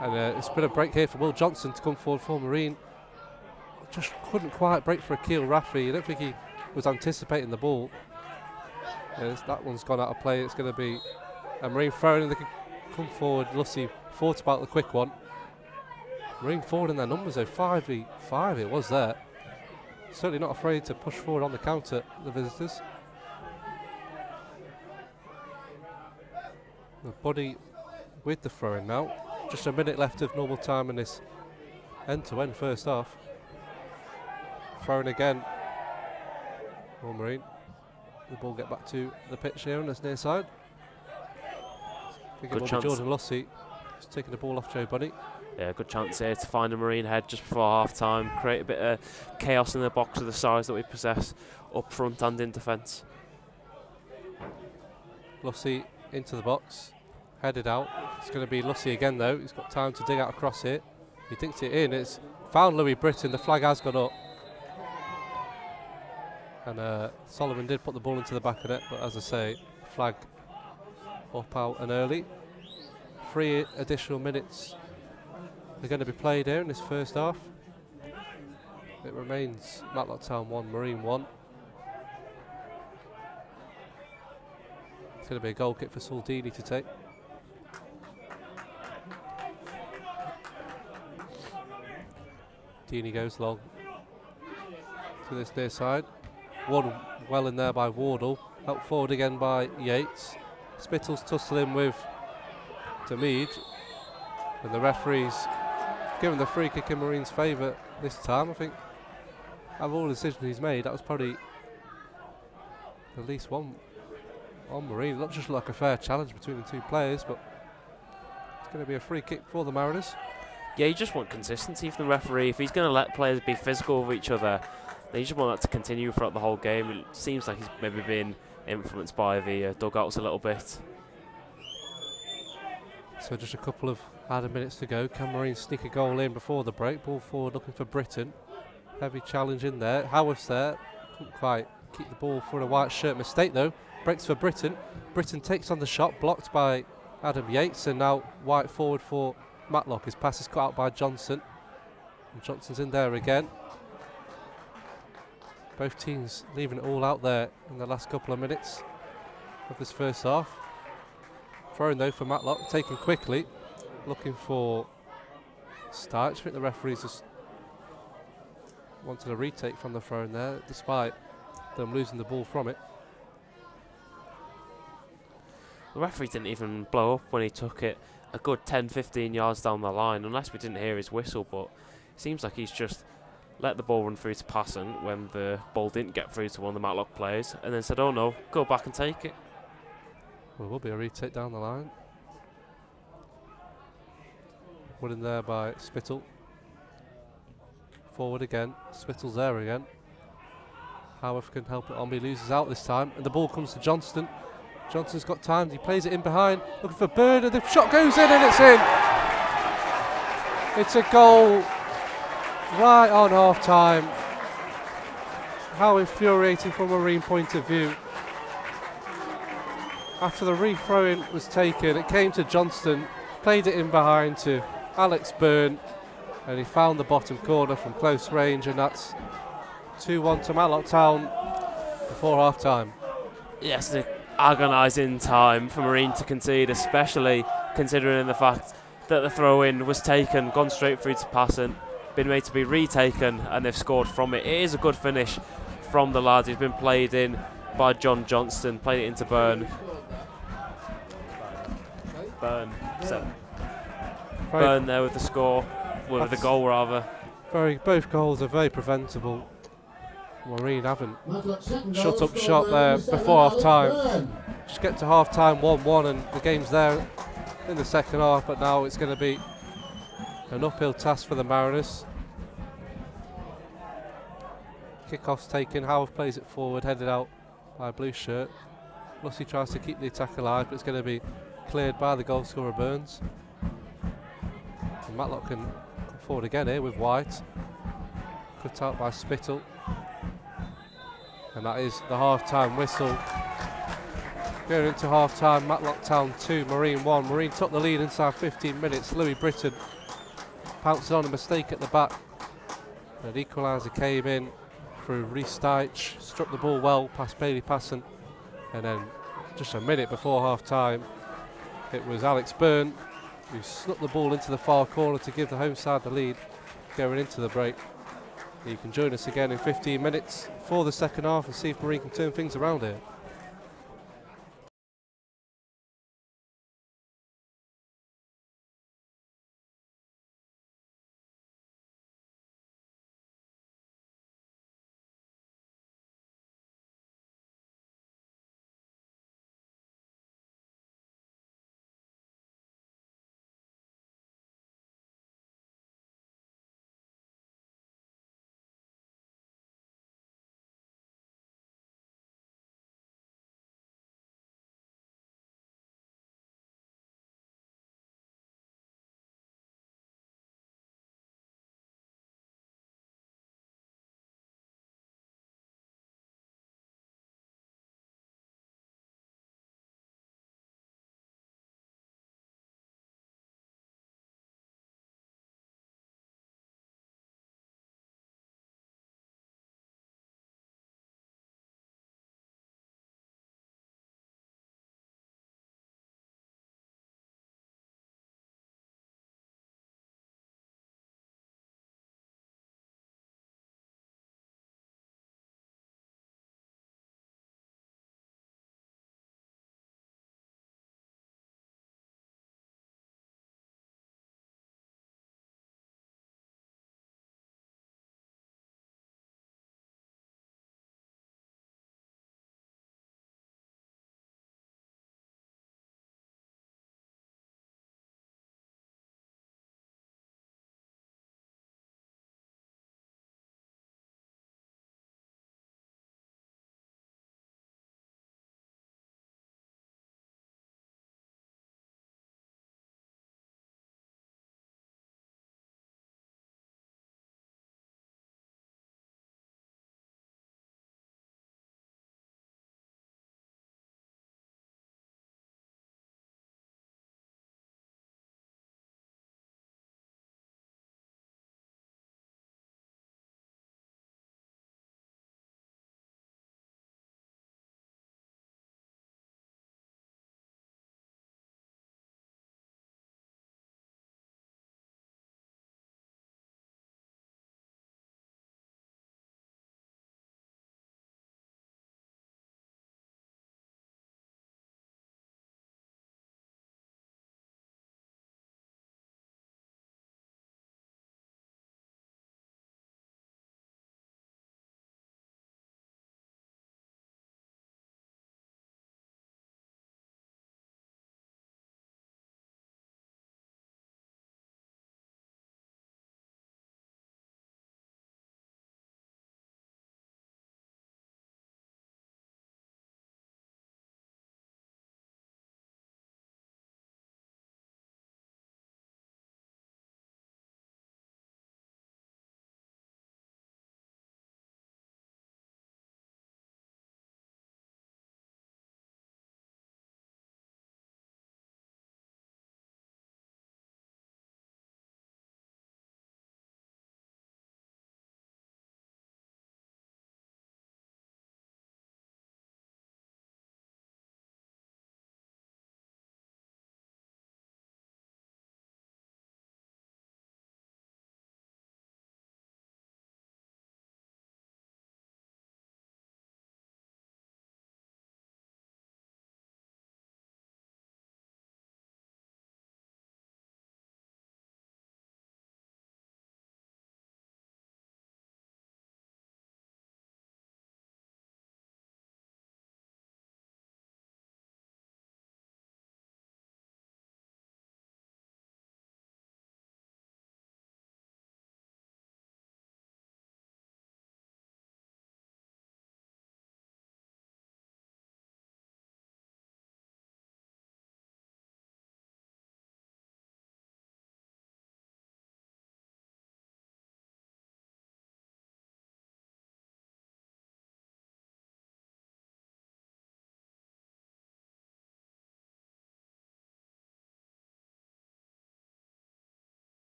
and it's been a break here for Will Johnson to come forward for Marine. Just couldn't quite break for a keel. Raffy, I don't think he was anticipating the ball. That one's gone out of play. It's going to be a Marine throw in. They can come forward. Lussey thought about the quick one. Marine forward in their numbers though, 5v5 it was there. Certainly not afraid to push forward on the counter, the visitors. The Buddy with the throw in now. Just a minute left of normal time in this end-to-end first half. Throwing again. Well, Marine. The ball get back to the pitch here on this near side. I think it will be Jordan Lussey just taking the ball off Joe Bunny. Yeah, good chance here to find a Marine head just before half-time, create a bit of chaos in the box with the size that we possess, up front and in defence. Lussey into the box, headed out. It's going to be Lussey again though. He's got time to dig out across here. He dinks it in. It's found Louis Britton. The flag has gone up. And Solomon did put the ball into the back of it, but as I say, flag up, out and early. 3 additional minutes are going to be played here in this first half. It remains Matlock Town 1, Marine 1. It's going to be a goal kick for Soldini to take. Deeney goes long to this near side. One well in there by Wardle. Helped forward again by Yates. Spittle's tussling with Demid. And the referee's given the free kick in Marine's favour this time. I think out of all the decisions he's made, that was probably at least one on Marine. Not just like a fair challenge between the two players, but it's going to be a free kick for the Mariners. Yeah, you just want consistency from the referee. If he's going to let players be physical with each other, then you just want that to continue throughout the whole game. It seems like he's maybe been influenced by the dugouts a little bit. So just a couple of added minutes to go. Can Marine sneak a goal in before the break? Ball forward looking for Britton. Heavy challenge in there. Howarth's there. Couldn't quite keep the ball for a white shirt. Mistake though. Breaks for Britton. Britton takes on the shot. Blocked by Adam Yates. And now White forward for Matlock. His pass is cut out by Johnson. And Johnson's in there again. Both teams leaving it all out there in the last couple of minutes of this first half. Throwing though for Matlock, taken quickly, looking for Starch. I think the referees just wanted a retake from the throw in there, despite them losing the ball from it. The referee didn't even blow up when he took it a good 10-15 yards down the line, unless we didn't hear his whistle, but it seems like he's just let the ball run through to Passon when the ball didn't get through to one of the Matlock players, and then said, oh no, go back and take it. Well, will be a retake down the line. Winning there by Spittle. Forward again. Spittle's there again. Howarth can help it on, but he loses out this time, and the ball comes to Johnston. Johnston's got time, he plays it in behind, looking for Byrne, and the shot goes in, and it's in! It's a goal right on half time. How infuriating from a Marine point of view. After the re-throwing was taken, it came to Johnston, played it in behind to Alex Byrne, and he found the bottom corner from close range, and that's 2-1 to Matlock Town before half time. Yes, an agonising time for Marine to concede, especially considering the fact that the throw-in was taken, gone straight through to Passon, been made to be retaken, and they've scored from it. It is a good finish from the lads. He's been played in by John Johnston, played it into Byrne. Byrne there with the score, with the goal rather. Both goals are very preventable. Marine haven't shut up shop there before half time. Just get to half time 1-1 and the game's there in the second half, but now it's going to be an uphill task for the Mariners. Kickoff's taken, Howarth plays it forward, headed out by Blue Shirt. Lucy tries to keep the attack alive, but it's going to be cleared by the goal scorer Burns. And Matlock can come forward again here with White. Cut out by Spittle. And that is the half-time whistle. Going into half-time, Matlock Town 2, Marine 1. Marine took the lead inside 15 minutes. Louis Britton pounced on a mistake at the back. An equaliser came in through Rhys Deitch, struck the ball well past Bailey Passon. And then just a minute before half-time, it was Alex Byrne who snuck the ball into the far corner to give the home side the lead going into the break. You can join us again in 15 minutes for the second half and see if Marine can turn things around here.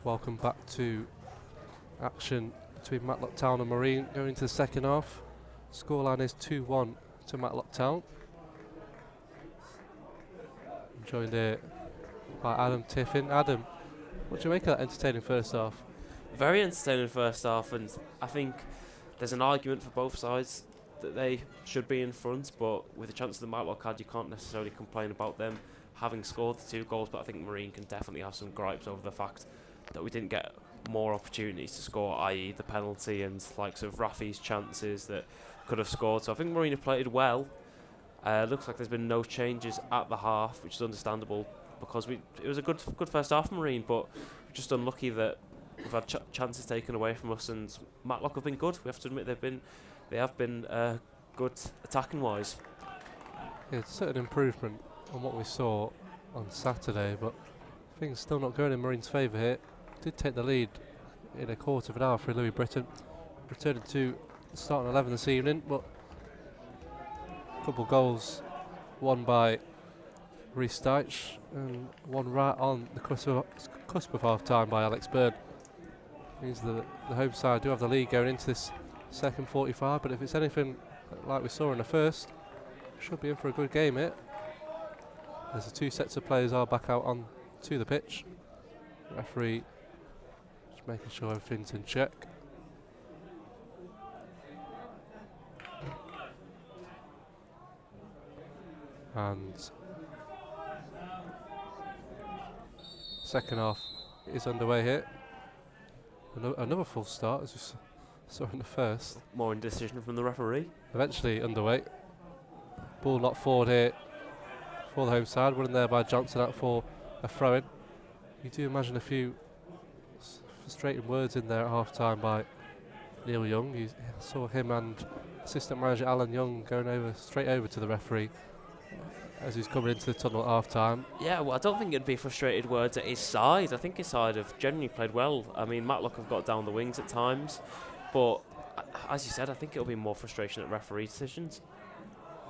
Welcome back to action between Matlock Town and Marine going into the second half. Scoreline is 2-1 to Matlock Town. I'm joined here by Adam Tiffin. Adam, what do you make of that entertaining first half? Very entertaining first half, and I think there's an argument for both sides that they should be in front, but with the chances the Matlock had, you can't necessarily complain about them having scored the 2 goals. But I think Marine can definitely have some gripes over the fact that we didn't get more opportunities to score, i.e. the penalty and likes of Rafi's chances that could have scored. So I think Marine have played well. Looks like there's been no changes at the half, which is understandable because it was a good first half for Marine, but we're just unlucky that we've had chances taken away from us, and Matlock have been good. We have to admit they have been good attacking wise. Yeah, it's certain improvement on what we saw on Saturday, but things still not going in Marine's favour here. Did take the lead in a quarter of an hour for Louis Britton, returning to the starting 11 this evening, but a couple of goals, one by Rhys Deitch and one right on the cusp of half time by Alex Byrne. Means the home side do have the lead going into this second 45, but if it's anything like we saw in the first, should be in for a good game here. As the 2 sets of players are back out on to the pitch. Referee just making sure everything's in check. And second half is underway here. Another full start as we saw in the first. More indecision from the referee. Eventually underway. Ball knocked forward here for the home side. Running there by Johnson out for a throw-in. You do imagine a few frustrating words in there at half-time by Neil Young. You saw him and assistant manager Alan Young going straight over to the referee as he's coming into the tunnel at half-time. Yeah, well, I don't think it'd be frustrated words at his side. I think his side have genuinely played well. I mean, Matlock have got down the wings at times, but as you said, I think it'll be more frustration at referee decisions.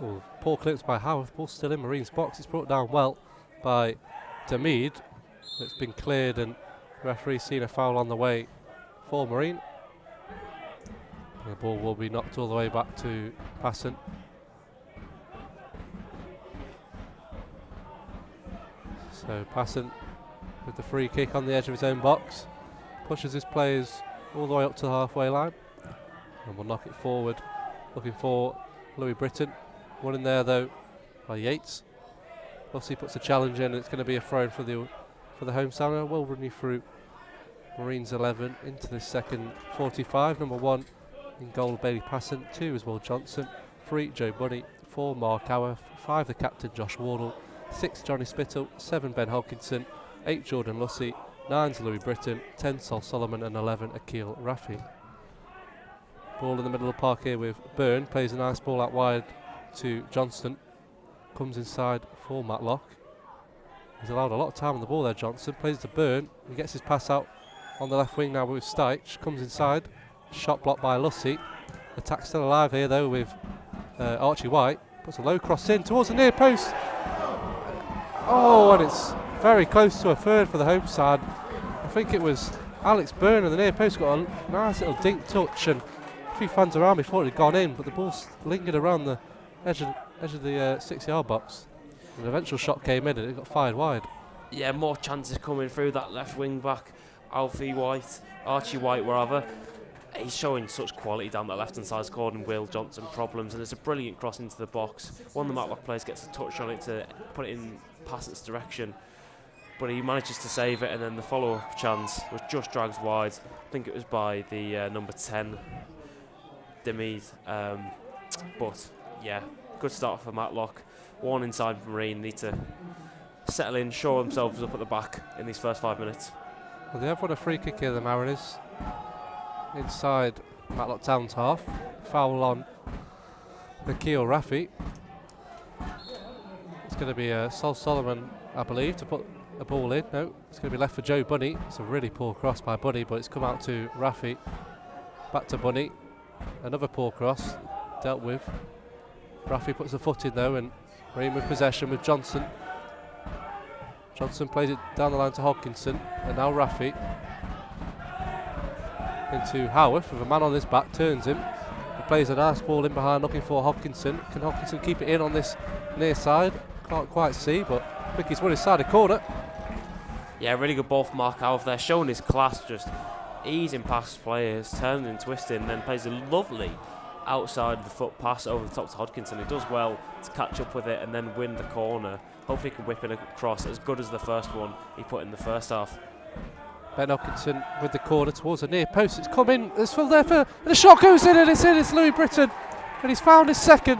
Ooh, poor clearance by Howarth. Ball still in Marine's box. It's brought down well by Demid. It's been cleared and referee seen a foul on the way for Marine. The ball will be knocked all the way back to Passon. So Passon with the free kick on the edge of his own box, pushes his players all the way up to the halfway line and will knock it forward, looking for Louis Britton. One in there though by Yates. Lucy puts a challenge in, and it's going to be a throw for the home side. I will run you through Marine's 11 into the second 45. Number 1 in goal, Bailey Passon. 2 is Will Johnson. 3 Joe Bunny. 4 Mark Howarth. 5 the captain Josh Wardle. 6 Johnny Spittle. 7 Ben Hodkinson. 8 Jordan Lucy. 9 Louis Britton. 10 Sol Solomon, and 11 Akil Rafi. Ball in the middle of the park here with Byrne. Plays a nice ball out wide to Johnston. Comes inside for Matlock. He's allowed a lot of time on the ball there, Johnson. Plays to Byrne. He gets his pass out on the left wing now with Steitch. Comes inside. Shot blocked by Lucy. Attack still alive here though with Archie White. Puts a low cross in towards the near post. Oh, and it's very close to a third for the home side. I think it was Alex Byrne and the near post got a nice little dink touch, and a few fans around me thought it had gone in, but the ball lingered around the edge of the 6-yard box. An eventual shot came in and it got fired wide. Yeah, more chances coming through that left wing back. Archie White, wherever. He's showing such quality down that left hand side, causing Will Johnson problems, and it's a brilliant cross into the box. One of the Matlock players gets a touch on it to put it in Passett's direction, but he manages to save it, and then the follow-up chance was just dragged wide. I think it was by the number 10, Demid. But yeah, good start for Matlock. One inside Marine need to settle in, show themselves up at the back in these first 5 minutes. Well, they have won a free kick here, the Mariners. Inside Matlock Town's half. Foul on Akil Rafi. It's going to be Sol Solomon, I believe, to put a ball in. No, it's going to be left for Joe Bunny. It's a really poor cross by Bunny, but it's come out to Rafi. Back to Bunny. Another poor cross dealt with. Rafi puts the foot in though, and Marine with possession with Johnson. Johnson plays it down the line to Hodkinson, and now Rafi. into Howarth with a man on his back, turns him. He plays a nice ball in behind looking for Hodkinson. Can Hodkinson keep it in on this near side? Can't quite see, but I think he's won his side of corner. Yeah, really good ball from Mark Howarth there, showing his class, just easing past players, turning and twisting, and then plays a lovely outside the foot pass over the top to Hodkinson. He does well to catch up with it and then win the corner. Hopefully he can whip it across as good as the first one he put in the first half. Ben Hodkinson with the corner towards the near post. It's come in. There's Phil there for, and the shot goes in, and it's in. It's Louis Britton, and he's found his second.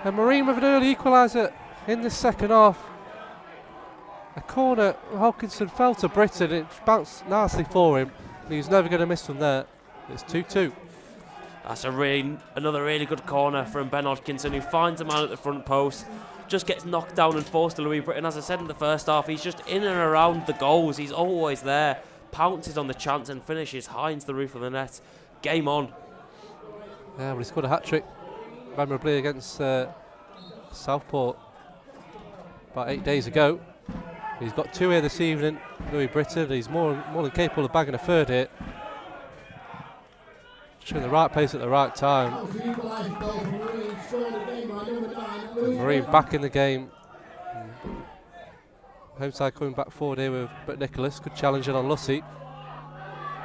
And Marine with an early equaliser in the second half. A corner, Hodkinson fell to Britton. It bounced nicely for him. He was never going to miss from there. It's 2-2. That's another really good corner from Ben Hodkinson, who finds a man at the front post, just gets knocked down and forced to Louis Britton. As I said in the first half, he's just in and around the goals. He's always there, pounces on the chance and finishes high into the roof of the net. Game on. Yeah, well, he scored a hat-trick memorably against Southport about 8 days ago. He's got 2 here this evening, Louis Britton. He's more than capable of bagging a third here. In the right place at the right time. Marine back in the game. Home side coming back forward here with Nicholas. Good challenging on Lussey.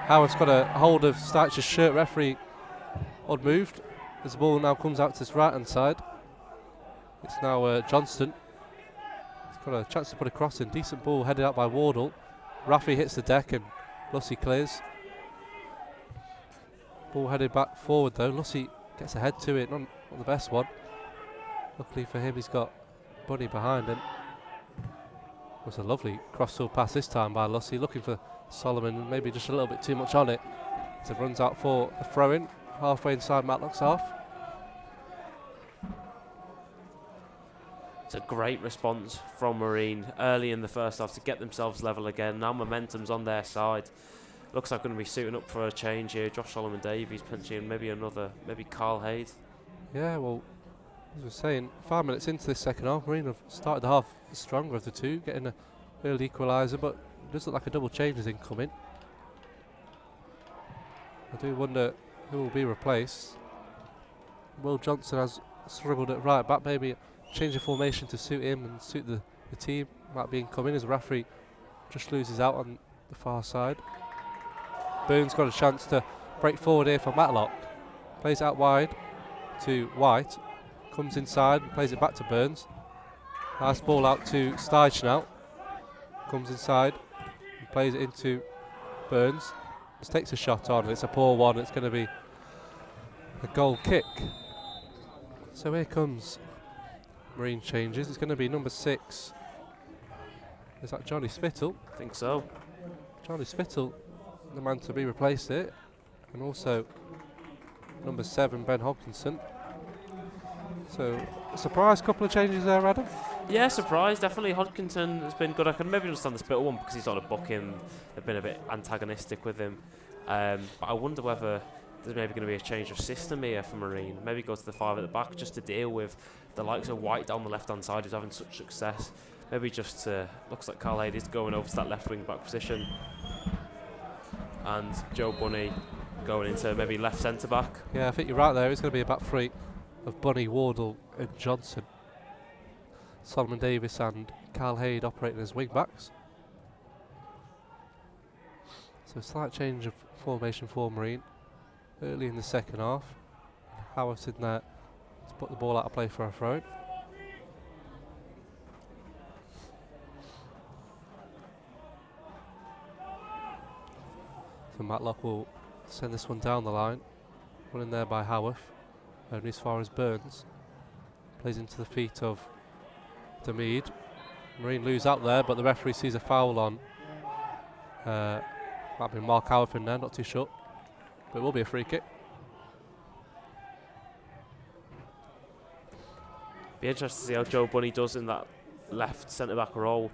Howard's got a hold of Stich's shirt. Referee unmoved. As the ball now comes out to his right hand side. It's now Johnston. He's got a chance to put a cross in. Decent ball headed out by Wardle. Raffy hits the deck and Lussey clears. Ball headed back forward though. Lussey gets ahead to it, not the best one. Luckily for him, he's got Bunny behind him. It was a lovely cross-field pass this time by Lussey, looking for Solomon, maybe just a little bit too much on it. So it runs out for a throw-in, halfway inside Matlock's half. It's a great response from Marine early in the first half to get themselves level again. Now momentum's on their side. Looks like going to be suiting up for a change here. Josh Solomon-Davies punching in, maybe Carl Hayes. Yeah, well, as I was saying, 5 minutes into this second half, Marine have started the half stronger of the two, getting an early equaliser, but it does look like a double change is incoming. I do wonder who will be replaced. Will Johnson has struggled at right back, maybe change the formation to suit him and suit the team. Might be incoming as the referee just loses out on the far side. Burns got a chance to break forward here for Matlock. Plays out wide to White. Comes inside and plays it back to Burns. Nice ball out to Stych now. Comes inside and plays it into Burns. Just takes a shot on. It's a poor one. It's going to be a goal kick. So here comes Marine changes. It's going to be number 6. Is that Johnny Spittle? I think so. Johnny Spittle, the man to be replaced it, and also number 7 Ben Hodkinson. So a surprise couple of changes there, Adam. Yeah, surprise, definitely. Hodkinson has been good. I can maybe understand the Spittle one because he's on a booking. They've been a bit antagonistic with him. But I wonder whether there's maybe going to be a change of system here for Marine. Maybe go to the 5 at the back just to deal with the likes of White down the left hand side who's having such success. Maybe just looks like Carl Hayes is going over to that left wing back position. And Joe Bunny going into maybe left centre back. Yeah, I think you're right there. It's going to be a back 3 of Bunny, Wardle and Johnson. Solomon-Davies and Carl Hayes operating as wing backs. So a slight change of formation for Marine early in the second half. Howard's in there to put the ball out of play for a throw. So Matlock will send this one down the line. Run in there by Howarth. Only as far as Burns. Plays into the feet of Demead. Marine lose out there, but the referee sees a foul on. Might be Mark Howarth in there, not too sure. But it will be a free kick. Be interested to see how Joe Bunny does in that left centre-back role.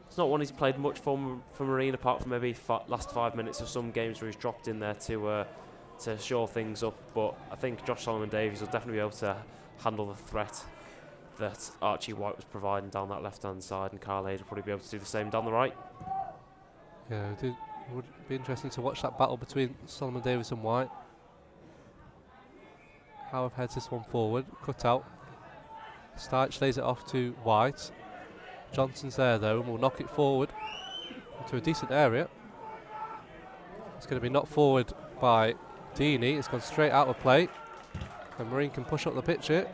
It's not one he's played much for Marine, apart from maybe last 5 minutes of some games where he's dropped in there to shore things up. But I think Josh Solomon-Davies will definitely be able to handle the threat that Archie White was providing down that left-hand side, and Carl Hayes will probably be able to do the same down the right. Yeah, It would be interesting to watch that battle between Solomon Davis and White. Howarth heads this one forward, cut out. Starch lays it off to White. Johnson's there though and will knock it forward into a decent area. It's going to be knocked forward by Deeney. It's gone straight out of play. And Marine can push up the pitch here.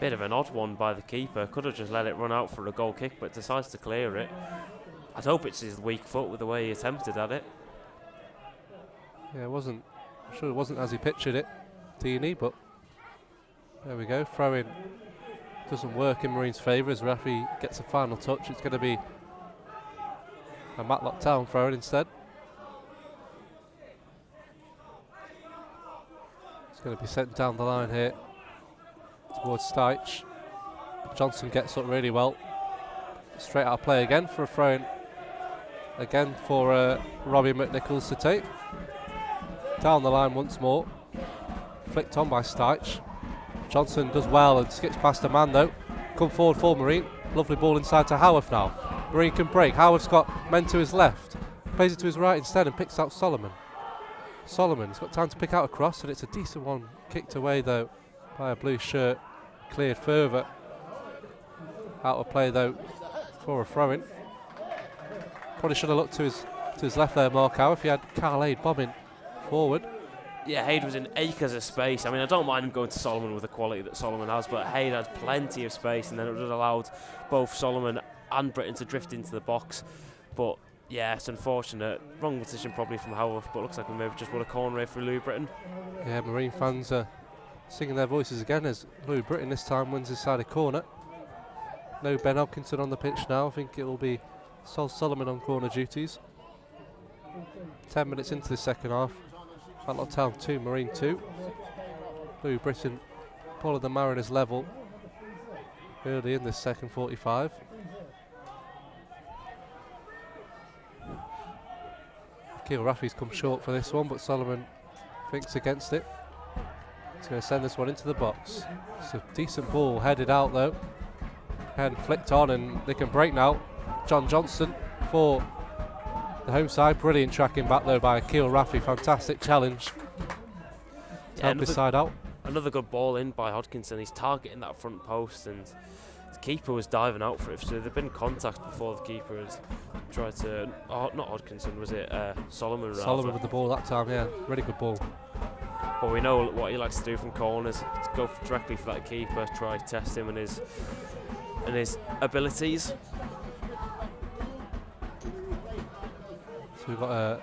Bit of an odd one by the keeper. Could have just let it run out for a goal kick, but decides to clear it. I'd hope it's his weak foot with the way he attempted at it. Yeah, I'm sure it wasn't as he pictured it, Deeney, but there we go. Throw in doesn't work in Marine's favour as referee gets a final touch. It's going to be a Matlock Town throw in instead. It's going to be sent down the line here towards Steich. Johnson gets up really well. Straight out of play again for a throw-in. Again for Robbie McNichols to take. Down the line once more. Flicked on by Steich. Johnson does well and skips past a man though. Come forward for Marine. Lovely ball inside to Howarth now. Marine can break. Howarth's got men to his left. Plays it to his right instead and picks out Solomon. Solomon's got time to pick out a cross and it's a decent one. Kicked away though by a blue shirt. Cleared further. Out of play though for a throw-in. Probably should have looked to his left there, Mark Howarth. He had Carl Aid bombing forward. Yeah, Haid was in acres of space. I mean, I don't mind him going to Solomon with the quality that Solomon has, but Haid had plenty of space, and then it would have allowed both Solomon and Britton to drift into the box. But yeah, it's unfortunate. Wrong decision probably from Howarth, but looks like we maybe just won a corner here for Louis Britton. Yeah, Marine fans are singing their voices again as Louis Britton this time wins his side of corner. No Ben Hodkinson on the pitch now. I think it will be Sol Solomon on corner duties. 10 minutes into the second half. Matlock Town 2, Marine 2. Louis Britton pulling the Mariners level early in this second 45. Keel Raffy's come short for this one, but Solomon thinks against it. He's going to send this one into the box. It's a decent ball, headed out though. Head flicked on and they can break now. John Johnson for the home side. Brilliant tracking back though by Keel Raffy. Fantastic challenge. To help his side out. Another good ball in by Hodkinson. He's targeting that front post and the keeper was diving out for it. So there'd been contact before the keeper has tried to... Oh, not Hodkinson, was it? Solomon rather. Solomon with the ball that time, yeah. Really good ball. But we know what he likes to do from corners. To go directly for that keeper, try to test him and his abilities. So we've got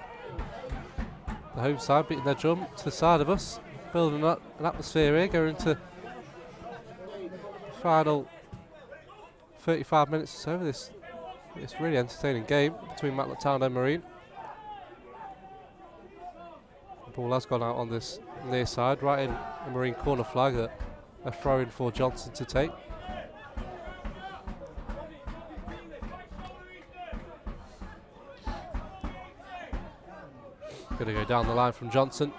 the home side beating their drum to the side of us, building up an atmosphere here, going into the final 35 minutes or so of this really entertaining game between Matlock Town and Marine. The ball has gone out on this near side, right in the Marine corner flag, a throw-in for Johnson to take. Going to go down the line from Johnson.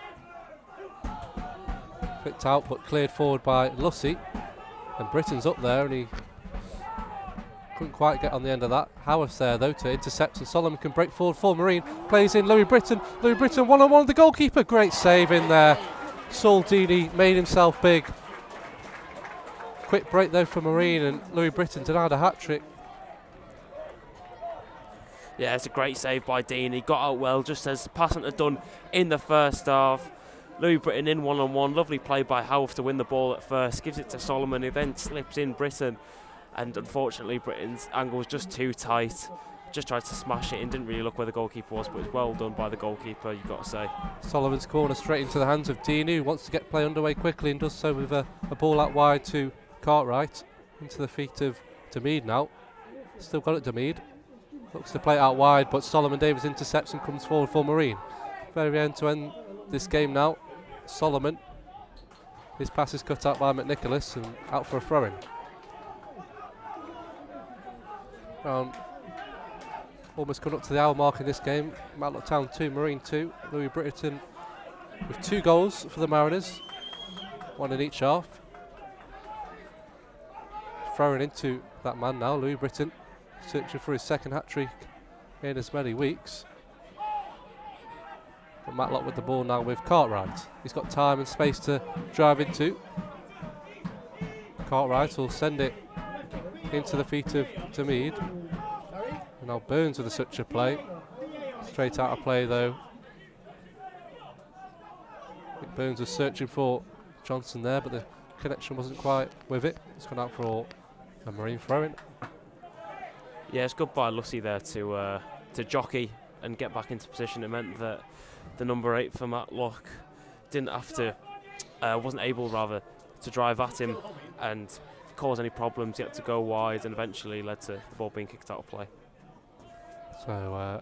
Flicked out but cleared forward by Lussey. And Britton's up there and he couldn't quite get on the end of that. Howarth's there though to intercept and Solomon can break forward for Marine. Plays in Louis Britton. Louis Britton one-on-one with the goalkeeper. Great save in there. Saul Deeney made himself big. Quick break though for Marine and Louis Britton denied a hat-trick. Yeah, it's a great save by Dean. He got out well, just as Passant had done in the first half. Louis Britton in one-on-one. Lovely play by Howarth to win the ball at first. Gives it to Solomon, who then slips in Britton. And unfortunately, Britton's angle was just too tight. Just tried to smash it and didn't really look where the goalkeeper was, but it was well done by the goalkeeper, you've got to say. Solomon's corner straight into the hands of Dean, who wants to get play underway quickly and does so with a ball out wide to Cartwright. Into the feet of Demead now. Still got it, Demead. Looks to play it out wide, but Solomon Davis intercepts and comes forward for Marine. Very end to end this game now. Solomon. His pass is cut out by McNicholas and out for a throw-in. Almost come up to the hour mark in this game. Matlock Town 2, Marine 2. Louis Britton with 2 goals for the Mariners. 1 in each half. Throwing into that man now, Louis Britton. Searching for his second hat-trick in as many weeks. But Matlock with the ball now with Cartwright. He's got time and space to drive into. Cartwright will send it into the feet of Demead. And now Burns with such a play. Straight out of play though. I think Burns was searching for Johnson there, but the connection wasn't quite with it. It's gone out for a Marine throw-in. Yeah, it's good by Lucy there to jockey and get back into position. It meant that the number 8 for Matlock wasn't able to drive at him and cause any problems. He had to go wide and eventually led to the ball being kicked out of play. So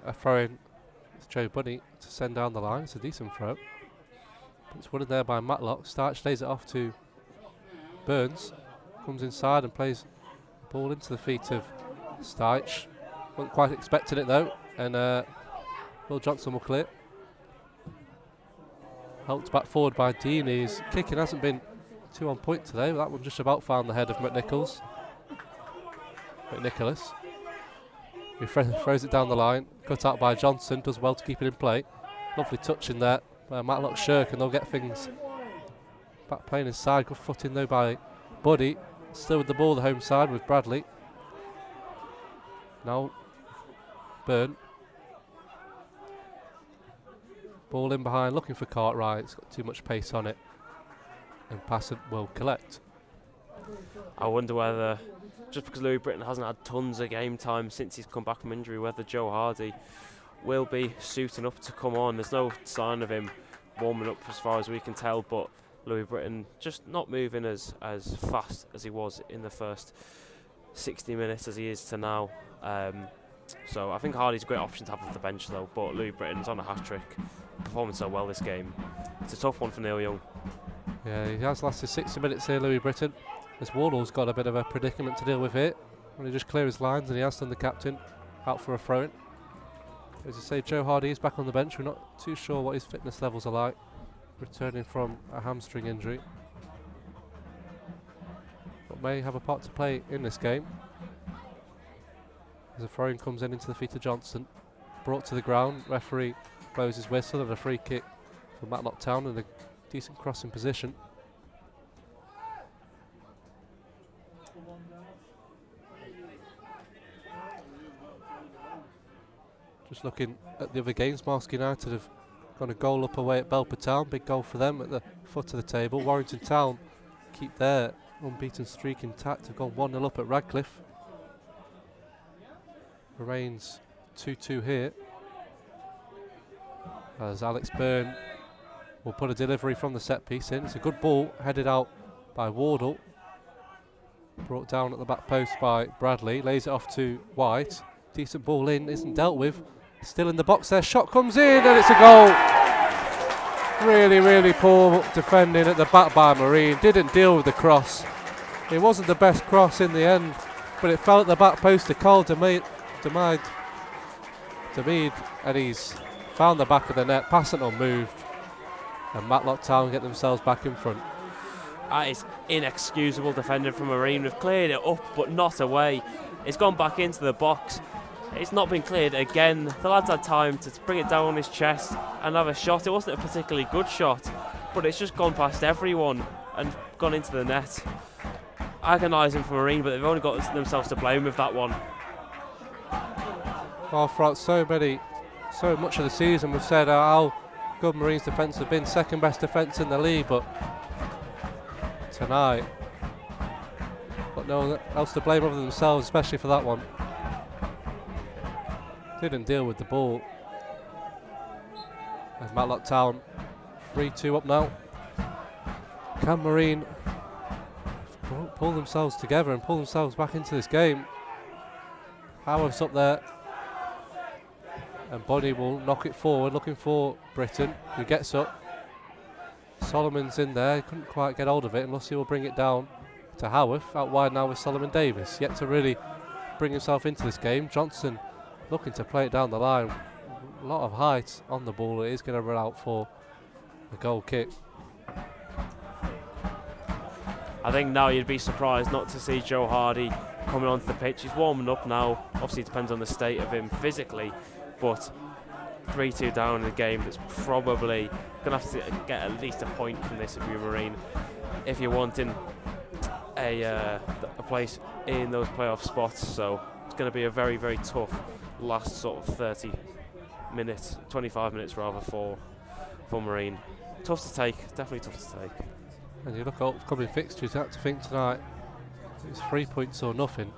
a throw-in with Joe Bunny to send down the line. It's a decent throw. But it's won in there by Matlock. Starch lays it off to Burns. Comes inside and plays the ball into the feet of Starch. Wasn't quite expecting it though. And Will Johnson will clear. Helped back forward by Dean. His kicking hasn't been too on point today, but that one just about found the head of McNicholas. He throws it down the line. Cut out by Johnson. Does well to keep it in play. Lovely touch in there by Matlock Shirk, and they'll get things back playing inside. Good footing though by Buddy. Still with the ball, the home side with Bradley. Now Byrne. Ball in behind, looking for Cartwright. It's got too much pace on it. And Passant will collect. I wonder whether, just because Louis Britton hasn't had tons of game time since he's come back from injury, whether Joe Hardy will be suiting up to come on. There's no sign of him warming up as far as we can tell, but Louis Britton just not moving as fast as he was in the first 60 minutes as he is to now. So I think Hardy's a great option to have off the bench though, but Louis Britton's on a hat-trick, performing so well this game. It's a tough one for Neil Young. Yeah, he has lasted 60 minutes here, Louis Britton. As Wardle's got a bit of a predicament to deal with here. When he just clear his lines, and he has done the captain out for a throw-in. As I say, Joe Hardy is back on the bench. We're not too sure what his fitness levels are like, returning from a hamstring injury, but may have a part to play in this game. As a throw-in comes into the feet of Johnson, brought to the ground. Referee blows his whistle and a free kick for Matlock Town in a decent crossing position. Just looking at the other games, Marske United have gone a goal up away at Belper Town. Big goal for them at the foot of the table. Warrington Town keep their unbeaten streak intact. Have gone 1-0 up at Radcliffe. Remains 2-2 here. As Alex Byrne will put a delivery from the set piece in. It's a good ball headed out by Wardle. Brought down at the back post by Bradley. Lays it off to White. Decent ball in, isn't dealt with. Still in the box there. Shot comes in and it's a goal. Really, really poor defending at the back by Marine. Didn't deal with the cross. It wasn't the best cross in the end, but it fell at the back post to Carl Demead, and he's found the back of the net. Passant unmoved, and Matlock Town get themselves back in front. That is inexcusable defending from Marine. We've cleared it up, but not away. It's gone back into the box. It's not been cleared again. The lad's had time to bring it down on his chest and have a shot. It wasn't a particularly good shot, but it's just gone past everyone and gone into the net. Agonising for Marine, but they've only got themselves to blame with that one. Well, throughout so much of the season, we've said how good Marine's defence have been, second best defence in the league, but tonight, got no one else to blame other than themselves, especially for that one. Didn't deal with the ball. And Matlock Town 3-2 up now. Can Marine pull themselves together and pull themselves back into this game? Howard's up there, and Bonnie will knock it forward, looking for Britton, who gets up. Solomon's in there, couldn't quite get hold of it, and Lucy will bring it down to Howarth. Out wide now with Solomon Davis, yet to really bring himself into this game. Johnson looking to play it down the line. A lot of height on the ball. It is going to run out for a goal kick. I think now you'd be surprised not to see Joe Hardy coming onto the pitch. He's warming up now. Obviously, it depends on the state of him physically, but 3-2 down in a game that's probably going to have to get at least a point from this if you're Marine, if you're wanting a place in those playoff spots. So it's going to be a very, very tough last sort of 30 minutes, 25 minutes rather, for Marine. Tough to take, definitely tough to take. And you look at upcoming fixtures, you have to think tonight it's 3 points or nothing.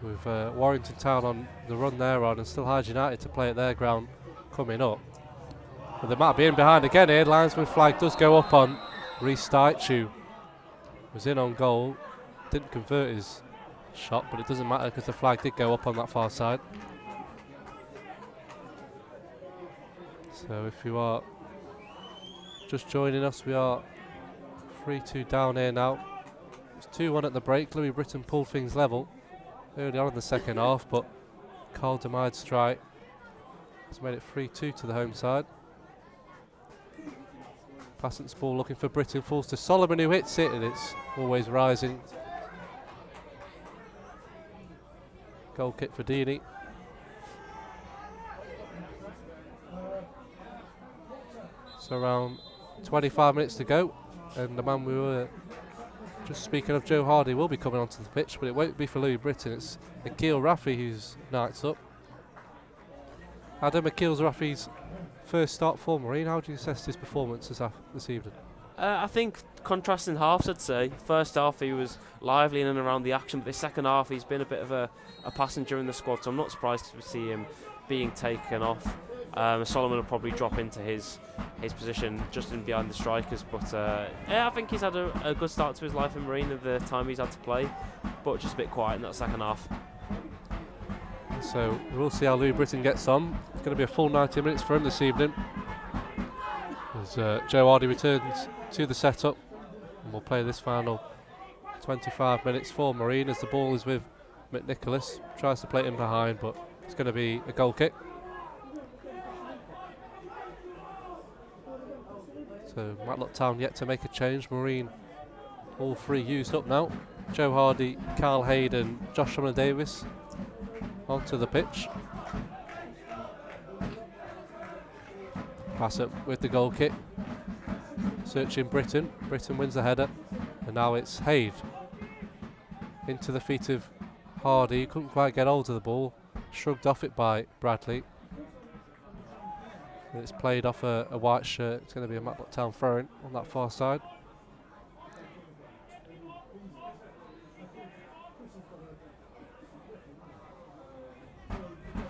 With Warrington Town on the run they're on, and still Hyde United to play at their ground coming up. But they might be in behind again here. Linesman flag does go up on Reece Deitch, who was in on goal. Didn't convert his shot, but it doesn't matter because the flag did go up on that far side. So if you are just joining us, we are 3-2 down here now. It's 2-1 at the break. Louis Britton pulled things level early on in the second half, but Carl Demide's strike has made it 3-2 to the home side. Passant's ball looking for Britton, falls to Solomon, who hits it, and it's always rising. Goal kick for Deeney. So around 25 minutes to go, and the man we were just speaking of, Joe Hardy, will be coming onto the pitch, but it won't be for Louis Britton. It's Akil Rafi who's nights up. Adam, Akil Rafi's first start for Marine. How do you assess his performance this evening? I think contrasting halves, I'd say. First half he was lively in and around the action, but the second half he's been a bit of a passenger in the squad, so I'm not surprised to see him being taken off. Solomon will probably drop into his position just in behind the strikers, but yeah, I think he's had a good start to his life in Marine at the time he's had to play, but just a bit quiet in that second half. So we'll see how Louis Britton gets on. It's going to be a full 90 minutes for him this evening, as Joe Hardy returns to the setup, and we'll play this final 25 minutes for Marine as the ball is with McNicholas. Tries to play it in behind, but it's going to be a goal kick. So Matlock Town yet to make a change. Marine all three used up now. Joe Hardy, Carl Hayden, Josh Davis onto the pitch. Bassett with the goal kick. Searching Britton. Britton wins the header. And now it's Hayde. Into the feet of Hardy. Couldn't quite get hold of the ball. Shrugged off it by Bradley. And it's played off a white shirt. It's going to be a Matlock Town throw-in on that far side.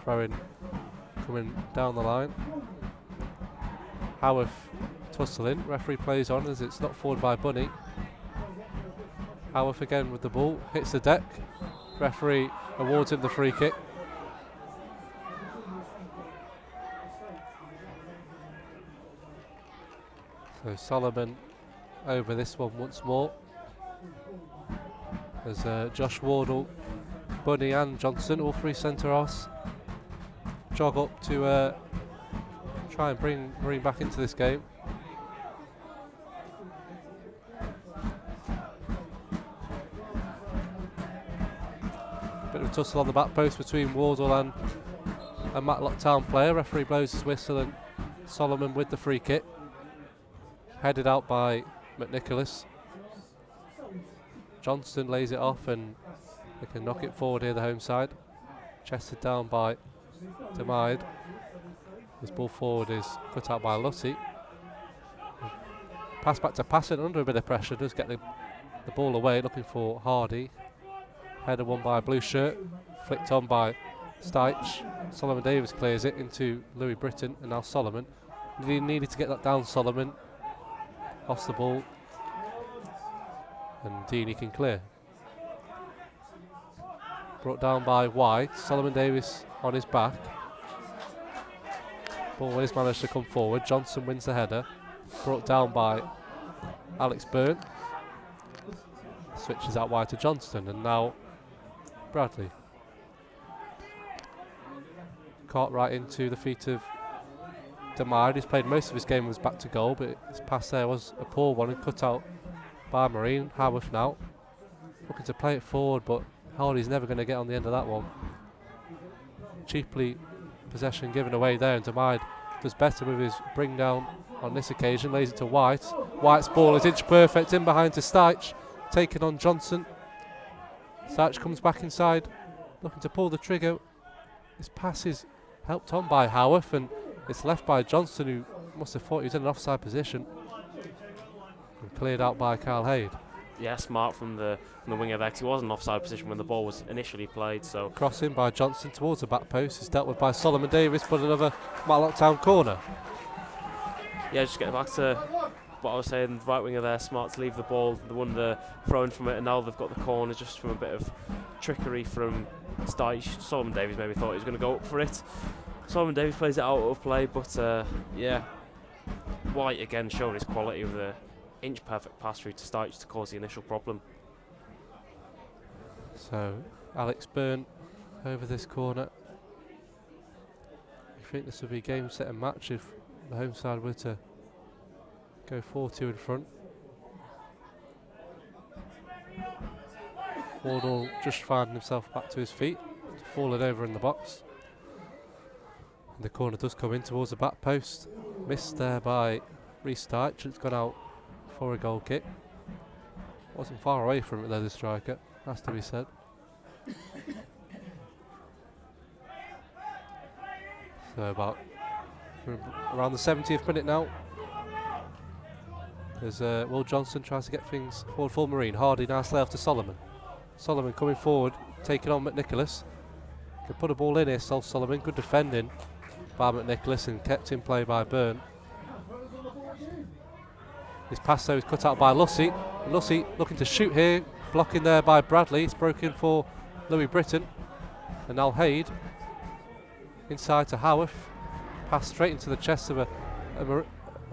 Throw-in coming down the line. Howarth tussling. Referee plays on as it's not forward by Bunny. Howarth again with the ball. Hits the deck. Referee awards him the free kick. So Solomon over this one once more, as Josh Wardle, Bunny and Johnson, all three centre-halves, jog up to try and bring Marine back into this game. Bit of a tussle on the back post between Wardle and a Matlock Town player. Referee blows his whistle and Solomon with the free kick. Headed out by McNicholas. Johnston lays it off and they can knock it forward here, the home side. Chested down by Demide. This ball forward is cut out by Lutti. Pass back to Passant under a bit of pressure, does get the ball away, looking for Hardy. Header won by a blue shirt, flicked on by Steitch. Solomon Davis clears it into Louis Britton, and now Solomon. He needed to get that down, Solomon. Lost the ball, and Deeney can clear. Brought down by White. Solomon Davis on his back. Ball has managed to come forward. Johnson wins the header. Brought down by Alex Byrne. Switches out wide to Johnston, and now Bradley. Caught right into the feet of Demide. He's played most of his game, was back to goal, but his pass there was a poor one and cut out by Marine. Howarth now looking to play it forward, but Hardy's never going to get on the end of that one. Cheaply possession given away there, and Demide does better with his bring down on this occasion, lays it to White. White's ball is inch perfect in behind to Stiche, taken on Johnson. Stiche comes back inside, looking to pull the trigger. His pass is helped on by Howarth, and it's left by Johnson, who must have thought he was in an offside position, and cleared out by Carl Haid. Yeah, smart from the winger there, 'cause he was in offside position when the ball was initially played. So Crossing by Johnson towards the back post is dealt with by Solomon Davis, but another Matlock Town corner. yeah, just getting back to what I was saying, the right winger there, smart to leave the ball, the one thrown from it, and now they've got the corner just from a bit of trickery from Stiche. Solomon Davies maybe thought he was going to go up for it. Solomon Davies plays it out of play, but yeah, White again showing his quality with a inch perfect pass through to Stiche to cause the initial problem. So Alex Byrne over this corner. I think this would be game, set and match if the home side were to go 4-2 in front. Wardle just finding himself back to his feet, falling over in the box. And the corner does come in towards the back post. Missed there by Reece Stiche. It's gone out for a goal kick. Wasn't far away from it though, the striker, has to be said. So about around the 70th minute now. As Will Johnson tries to get things forward for Marine. Hardy now slay off to Solomon. Solomon coming forward, taking on McNicholas. Can put a ball in here, Solomon. Good defending by McNicholas and kept in play by Byrne. His pass though is cut out by Lussey. Lussey looking to shoot here, blocking there by Bradley. It's broken for Louis Britton. And now Haid inside to Howarth. Pass straight into the chest of a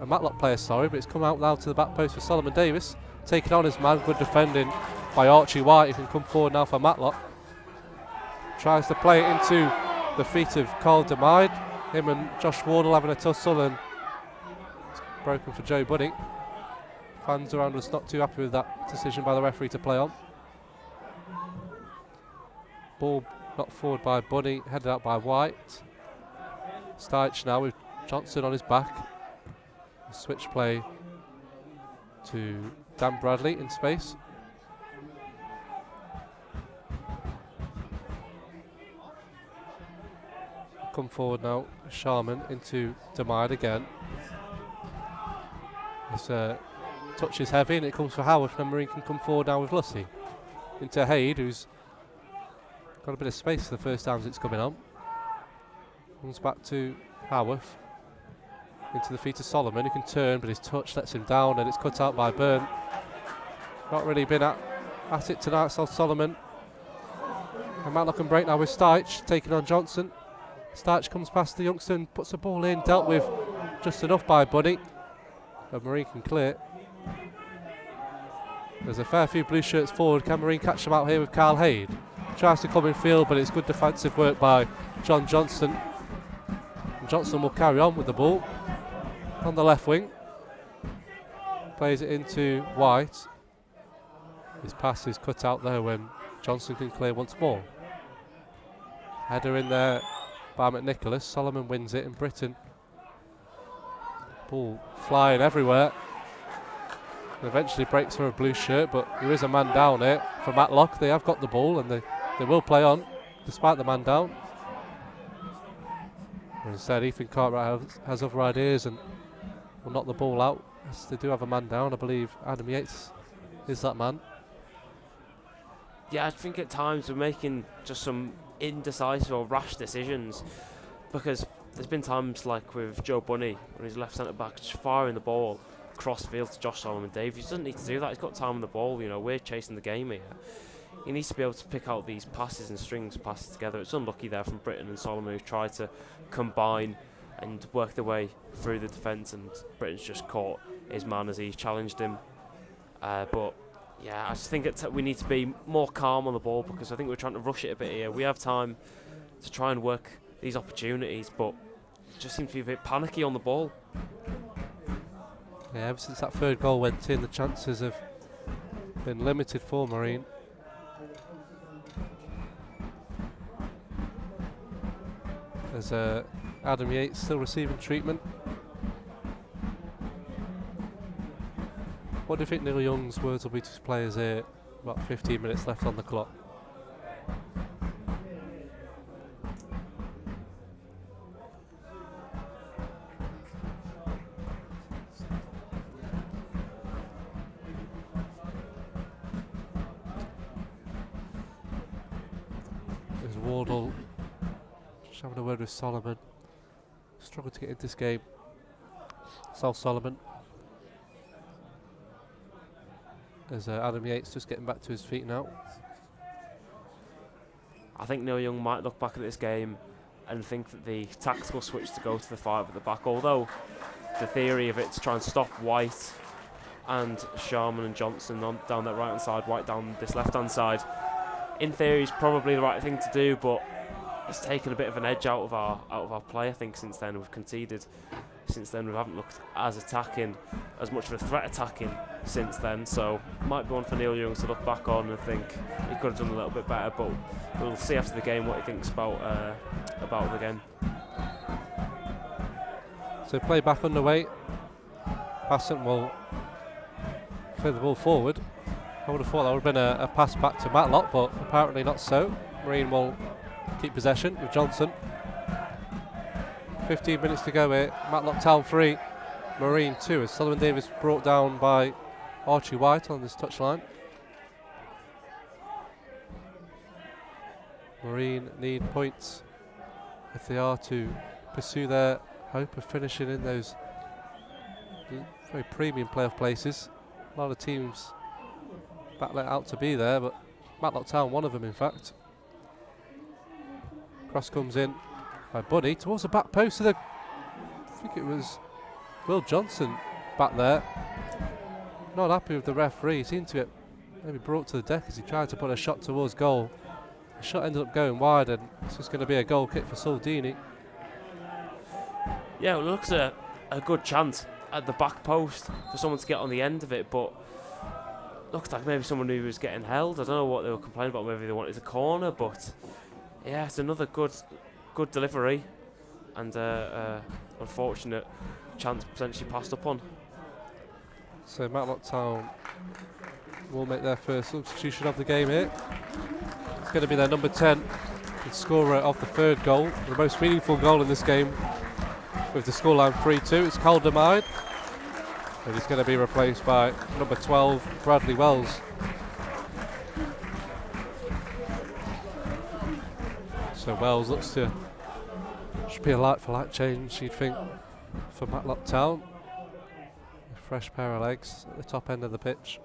Matlock player, sorry, but it's come out now to the back post for Solomon Davis. Taking on his man, good defending by Archie White, who can come forward now for Matlock. Tries to play it into the feet of Carl Demide. Him and Josh Wardle having a tussle, and it's broken for Joe Bunny. Fans around us not too happy with that decision by the referee to play on. Ball knocked forward by Bunny, headed out by White. Stiche now with Johnson on his back. Switch play to Dan Bradley in space. Come forward now, Sharman into Demide again. This touch is heavy and it comes for Howard, and Marine can come forward now with Lussey. Into Haid, who's got a bit of space for the first times it's coming on. Comes back to Howarth. Into the feet of Solomon, who can turn, but his touch lets him down, and it's cut out by Byrne. Not really been at it tonight, so Solomon. And Matlock can break now with Stiche, taking on Johnson. Stiche comes past the youngster and puts the ball in, dealt with just enough by Bunny. But Marine can clear. There's a fair few blue shirts forward. Can Marine catch them out here with Carl Haid? Tries to come in field, but it's good defensive work by John Johnson. And Johnson will carry on with the ball on the left wing. Plays it into White. His pass is cut out there when Johnson can clear once more. Header in there by McNicholas. Solomon wins it, and Britton. Ball flying everywhere. And eventually breaks for a blue shirt, but there is a man down here for Matlock. They have got the ball and they will play on despite the man down. And instead, Ethan Cartwright has other ideas and will knock the ball out. Yes, they do have a man down. I believe Adam Yates is that man. Yeah, I think at times we're making just some indecisive or rash decisions, because there's been times like with Joe Bunny when he's left centre back just firing the ball cross field to Josh Solomon Davies. He doesn't need to do that. He's got time on the ball. You know, we're chasing the game here. He needs to be able to pick out these passes and strings passes together. It's unlucky there from Britton and Solomon, who tried to combine and work their way through the defence, and Britton's just caught his man as he challenged him. But yeah, I just think we need to be more calm on the ball, because I think we're trying to rush it a bit here. We have time to try and work these opportunities, but just seem to be a bit panicky on the ball. Yeah, ever since that third goal went in, the chances have been limited for Marine. as Adam Yates still receiving treatment. What do you think Neil Young's words will be to his players here? About 15 minutes left on the clock. There's Wardle just having a word with Solomon. Struggled to get into this game. Sal Solomon. As Adam Yates just getting back to his feet now. I think Neil Young might look back at this game and think that the tactical switch to go to the 5 at the back, although the theory of it to try and stop White and Sharman and Johnson down that right hand side, White down this left hand side, in theory is probably the right thing to do, but it's taken a bit of an edge out of our play. I think since then we've conceded. Since then we haven't looked as much of a threat attacking since then, so might be one for Neil Young to look back on and think he could have done a little bit better, but we'll see after the game what he thinks about the game. So play back underway. Passant will play the ball forward. I would have thought that would have been a pass back to Matlock, but apparently not so. Marine will keep possession with Johnson. 15 minutes to go here. Matlock Town 3, Marine 2, as Sullivan Davis brought down by Archie White on this touchline. Marine need points if they are to pursue their hope of finishing in those very premium playoff places. A lot of teams battle it out to be there, but Matlock Town one of them in fact. Cross comes in by Buddy towards the back post of I think it was Will Johnson back there. Not happy with the referee. He seemed to get maybe brought to the deck as he tried to put a shot towards goal. The shot ended up going wide, and it's just going to be a goal kick for Soldini. Yeah, it looks a good chance at the back post for someone to get on the end of it, but looked like maybe someone who was getting held. I don't know what they were complaining about, maybe they wanted a corner, but yeah, it's another good delivery and unfortunate chance potentially passed up on. So Matlock Town will make their first substitution of the game here. It's going to be their number 10, the scorer of the third goal, the most meaningful goal in this game, with the scoreline 3-2. It's Caldermine, and he's going to be replaced by number 12, Bradley Wells. So Wells looks to should be a like-for-like change, you'd think, for Matlock Town. A fresh pair of legs at the top end of the pitch.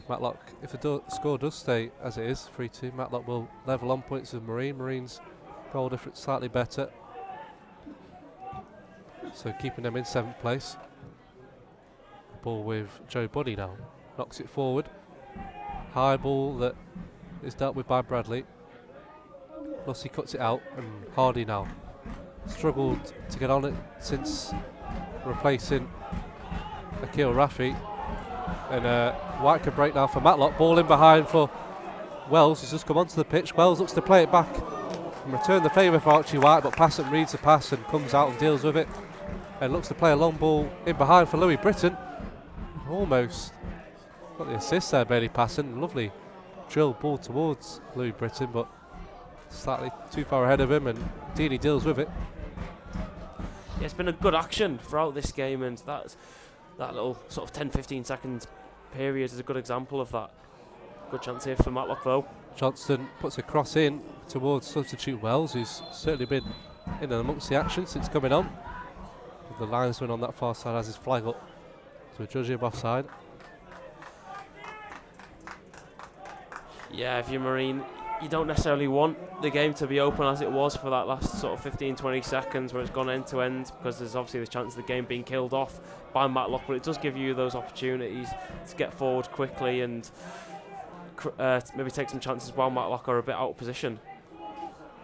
Matlock, if the score does stay as it is, 3-2, Matlock will level on points with Marine. Marine's goal difference slightly better, so keeping them in 7th place. Ball with Joe Buddy now, knocks it forward. High ball that is dealt with by Bradley. Plus he cuts it out, and Hardy now struggled to get on it since replacing Akil Rafi. And White can break now for Matlock. Ball in behind for Wells, who's just come onto the pitch. Wells looks to play it back and return the favour for Archie White, but Passant reads the pass and comes out and deals with it. And looks to play a long ball in behind for Louis Britton. Almost got the assist there, Bailey Passant. Lovely drill ball towards Louis Britton, but slightly too far ahead of him, and Deeney deals with it. Yeah, it's been a good action throughout this game, and that little sort of 10-15 second period is a good example of that. Good chance here for Matlock though. Johnston puts a cross in towards substitute Wells, who's certainly been in and amongst the action since coming on. The linesman on that far side has his flag up to judge him offside. Yeah, if you're Marine, you don't necessarily want the game to be open as it was for that last sort of 15-20 seconds where it's gone end to end, because there's obviously the chance of the game being killed off by Matlock, but it does give you those opportunities to get forward quickly and maybe take some chances while Matlock are a bit out of position.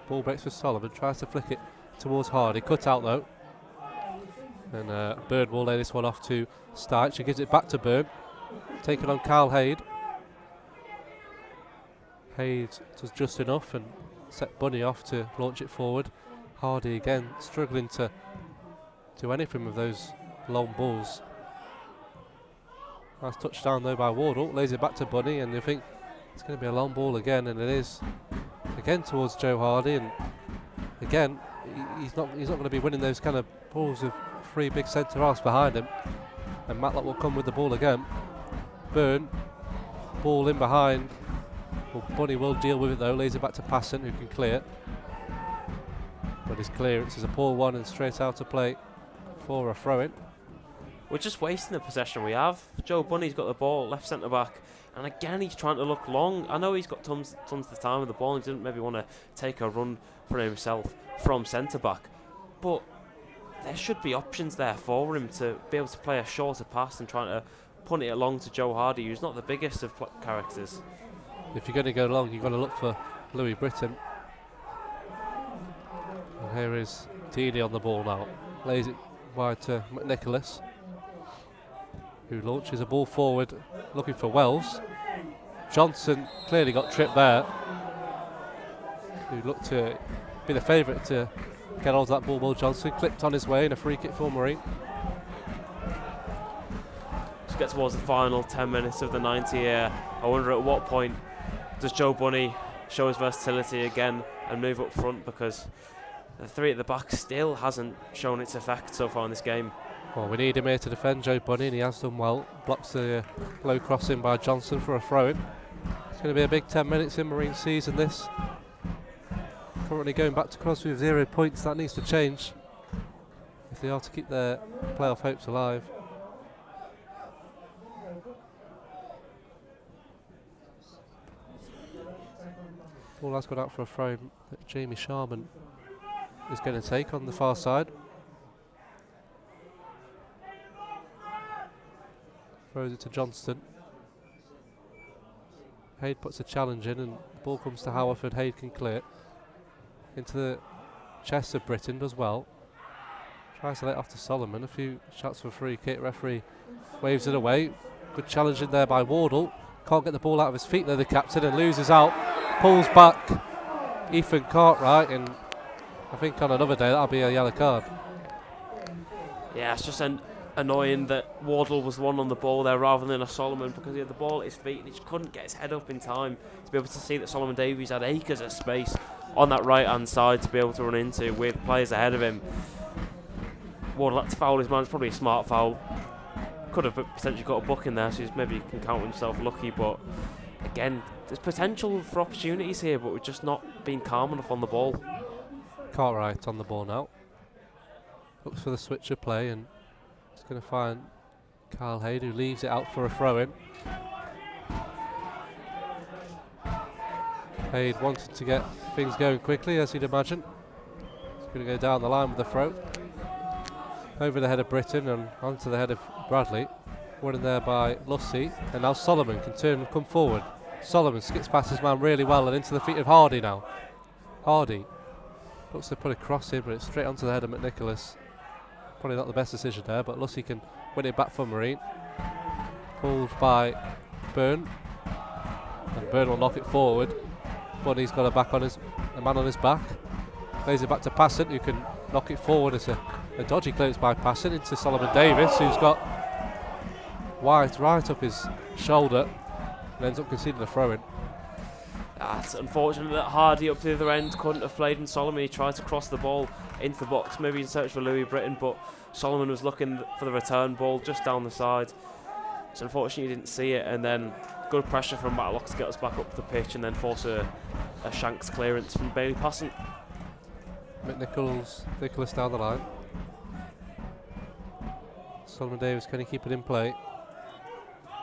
Ball breaks for Sullivan, tries to flick it towards Hardy, cut out though. And Bird will lay this one off to Starch. He gives it back to Bird, taking on Kyle Haid. Haid does just enough and set Bunny off to launch it forward. Hardy again struggling to do anything with those long balls. Nice touchdown though by Wardle, lays it back to Bunny, and you think it's going to be a long ball again, and it is again towards Joe Hardy, and again he's not going to be winning those kind of balls with 3 big centre halves behind him, and Matlock will come with the ball again. Byrne, ball in behind. Well, Bunny will deal with it though, lays it back to Passant, who can clear. But his clearance is a poor one and straight out of play for a throw-in. We're just wasting the possession we have. Joe Bunny's got the ball, left centre back, and again he's trying to look long. I know he's got tons of time with the ball and he didn't maybe want to take a run for himself from centre back, but there should be options there for him to be able to play a shorter pass and trying to punt it along to Joe Hardy, who's not the biggest of characters. If you're going to go long, you've got to look for Louis Britton. And here is Deeney on the ball now. Lays it wide to McNicholas, who launches a ball forward looking for Wells. Johnson clearly got tripped there, who looked to be the favourite to get hold of that ball. Will Johnson clipped on his way in a free kick for Marine. Let's get towards the final 10 minutes of the 90 here. I wonder at what point does Joe Bunny show his versatility again and move up front, because the 3 at the back still hasn't shown its effect so far in this game. Well, we need him here to defend Joe Bunny, and he has done well. Blocks the low crossing by Johnson for a throw-in. It's going to be a big 10 minutes in Marine season, this. Currently going back to Crosby with 0 points. That needs to change if they are to keep their playoff hopes alive. Ball has gone out for a throw that Jamie Sharman is going to take on the far side. Throws it to Johnston. Haid puts a challenge in, and the ball comes to Howerford. Haid can clear into the chest of Britton, does well. Tries to let it off to Solomon. A few shots for a free kick. Referee waves it away. Good challenge in there by Wardle. Can't get the ball out of his feet though, the captain, and loses out. Pulls back Ethan Cartwright, and I think on another day that'll be a yellow card. Yeah, it's just annoying that Wardle was the one on the ball there rather than a Solomon, because he had the ball at his feet and he just couldn't get his head up in time to be able to see that Solomon Davies had acres of space on that right hand side to be able to run into with players ahead of him. Wardle had to foul his man. It's probably a smart foul. Could have potentially got a book in there, so maybe he can count himself lucky, but again, there's potential for opportunities here, but we're just not being calm enough on the ball. Cartwright on the ball now. Looks for the switch of play, and it's going to find Kyle Haid, who leaves it out for a throw-in. Haid wanted to get things going quickly, as you'd imagine. He's going to go down the line with the throw. Over the head of Britton and onto the head of Bradley. Winning there by Lussey, and now Solomon can turn and come forward. Solomon skips past his man really well and into the feet of Hardy now. Hardy looks to put a cross in, but it's straight onto the head of McNicholas. Probably not the best decision there, but Lussey can win it back for Marine. Pulled by Byrne, and Byrne will knock it forward. Bunny's got a man on his back. Lays it back to Passant, who can knock it forward. It's a dodgy clearance by Passant into Solomon Davis, who's got White right up his shoulder and ends up conceding a throw-in. It's unfortunate that Hardy up to the other end couldn't have played in Solomon. He tried to cross the ball into the box, maybe in search for Louis Britton, but Solomon was looking for the return ball just down the side. So unfortunately he didn't see it, and then good pressure from Matlock to get us back up the pitch and then force a Shanks clearance from Bailey Passant. Nicholas down the line. Solomon Davis, can he keep it in play?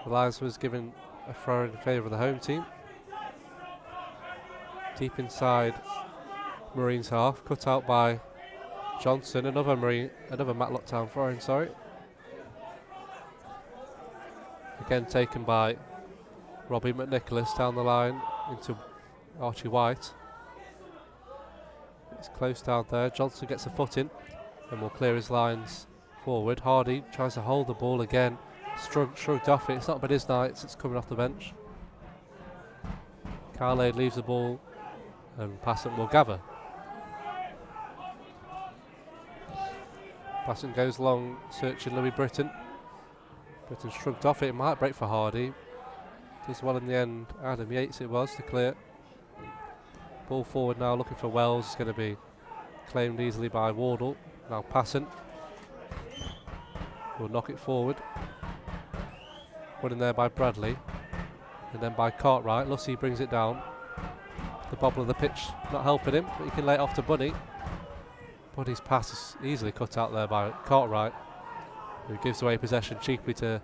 The Lions was given a throw in favour of the home team. Deep inside Marine's half, cut out by Johnson, another Matlock Town throw-in, sorry. Again taken by Robbie McNicholas down the line into Archie White. It's close down there. Johnson gets a foot in and will clear his lines forward. Hardy tries to hold the ball again. Shrugged off it. It's not been his night. It's coming off the bench. Carlade leaves the ball and Passant will gather. Passant goes long, searching Louis Britton. Britton shrugged off it, might break for Hardy. Does well in the end. Adam Yates it was to clear. Ball forward now, looking for Wells. It's going to be claimed easily by Wardle. Now Passant will knock it forward. Put in there by Bradley. And then by Cartwright. Lucy brings it down. The bobble of the pitch not helping him, but he can lay it off to Bunny. Bunny's pass is easily cut out there by Cartwright, who gives away possession cheaply to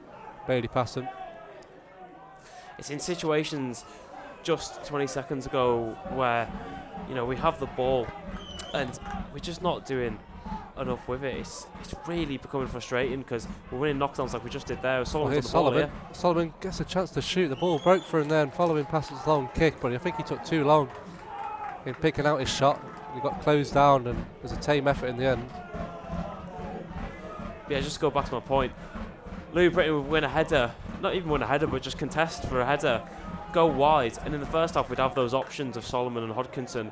Bailey Passant. It's in situations just 20 seconds ago where, you know, we have the ball and we're just not doing enough with it. It's really becoming frustrating because we're winning knockdowns like we just did there. Solomon gets a chance to shoot. The ball broke for him there and following Passant's long kick, but I think he took too long in picking out his shot. He got closed down and it was a tame effort in the end. Yeah, just to go back to my point, Louis Britton would win a header, not even win a header, but just contest for a header, go wide, and in the first half we'd have those options of Solomon and Hodkinson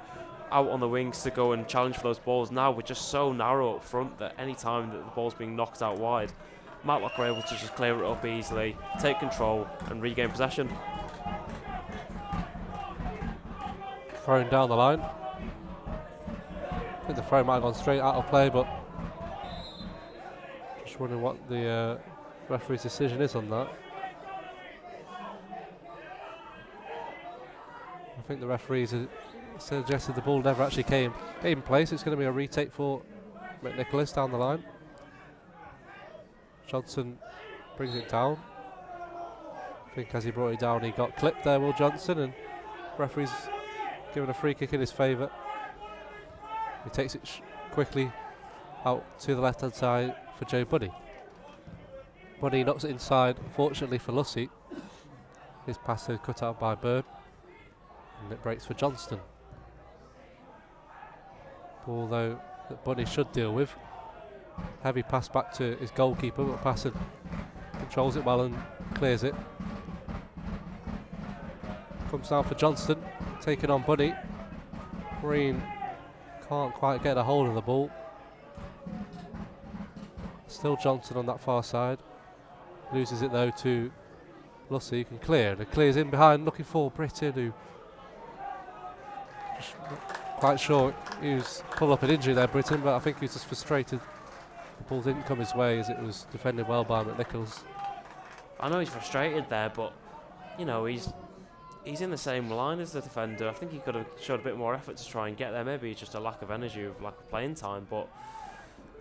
out on the wings to go and challenge for those balls. Now we're just so narrow up front that any time that the ball's being knocked out wide, Matlock were able to just clear it up easily, take control and regain possession. Thrown down the line. I think the throw might have gone straight out of play, but just wondering what the referee's decision is on that. I think the referees suggested the ball never actually came in place. It's going to be a retake for McNicholas down the line. Johnson brings it down. I think as he brought it down he got clipped there, Will Johnson, and referee's given a free kick in his favour. He takes it quickly out to the left hand side for Joe Buddy. Buddy knocks it inside, fortunately for Lucy. His pass is cut out by Bird and it breaks for Johnston. Ball though that Buddy should deal with. Heavy pass back to his goalkeeper, but Passant controls it well and clears it. Comes down for Johnston, taking on Buddy. Green can't quite get a hold of the ball. Still Johnson on that far side. Loses it though to Lucy, who can clear. And it clears in behind, looking for Britton, who just not quite sure he was pulled up an injury there, Britton, but I think he was just frustrated. The ball didn't come his way as it was defended well by McNichols. I know he's frustrated there, but you know, he's in the same line as the defender. I think he could have showed a bit more effort to try and get there. Maybe it's just a lack of energy, of lack of playing time, but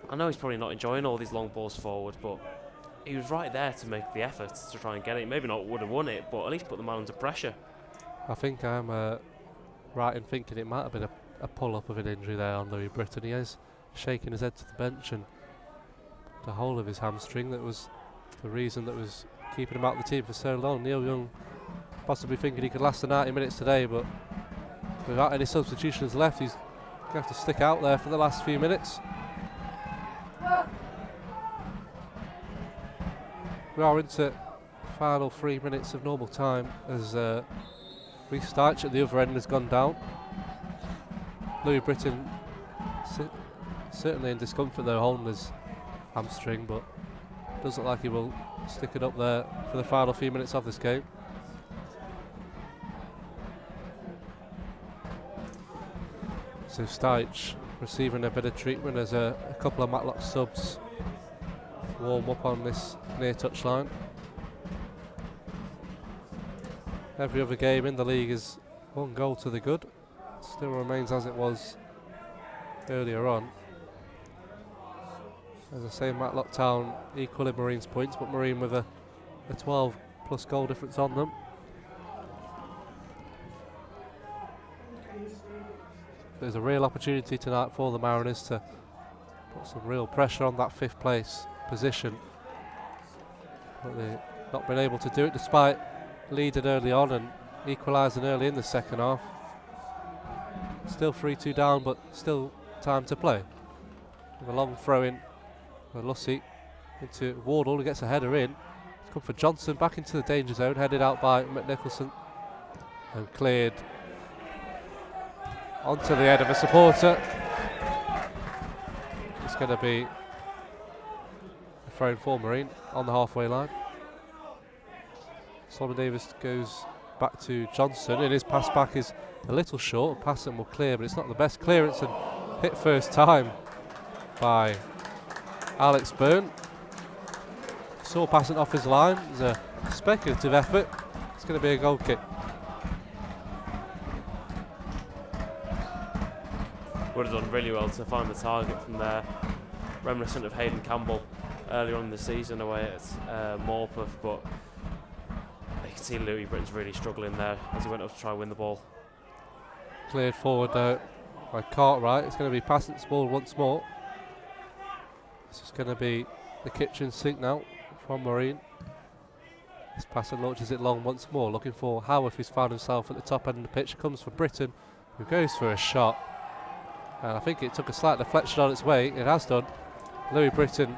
I know he's probably not enjoying all these long balls forward, but he was right there to make the effort to try and get it. Maybe not would have won it, but at least put the man under pressure. I think I'm right in thinking it might have been a pull-up of an injury there on Louis Britton. He is shaking his head to the bench, and the whole of his hamstring, that was the reason that was keeping him out of the team for so long. Neil Young possibly thinking he could last the 90 minutes today, but without any substitutions left, he's going to have to stick out there for the last few minutes. We are into the final 3 minutes of normal time as Reece Deitch at the other end has gone down. Louis Britton certainly in discomfort though, holding his hamstring, but doesn't look like he will stick it up there for the final few minutes of this game. So Deitch receiving a bit of treatment as a couple of Matlock subs warm up on this near touchline. Every other game in the league is one goal to the good. Still remains as it was earlier on. As I say, Matlock Town equal in Marine's points, but Marine with a 12 plus goal difference on them. There's a real opportunity tonight for the Mariners to put some real pressure on that 5th place position, but they've not been able to do it despite leading early on and equalising early in the second half. Still 3-2 down, but still time to play. With a long throw in for Lucy into Wardle, who gets a header in. It's come for Johnson back into the danger zone, headed out by McNicholson. and cleared onto the head of a supporter. It's going to be a throw for Marine on the halfway line. Solomon Davis goes back to Johnson, and his pass back is a little short. Passing will clear, but it's not the best clearance, and hit first time by Alex Byrne. Saw passing off his line. It's a speculative effort. It's going to be a goal kick. Would have done really well to find the target from there. Reminiscent of Hayden Campbell earlier on in the season away at Morpeth, but you can see Louis Britton's really struggling there as he went up to try and win the ball. Cleared forward though by Cartwright. It's going to be passing the ball once more. This is going to be the kitchen sink now from Marine. This passer launches it long once more, looking for Howarth, who's found himself at the top end of the pitch. Comes for Britton, who goes for a shot. And I think it took a slight deflection on its way. It has done. Louis Britton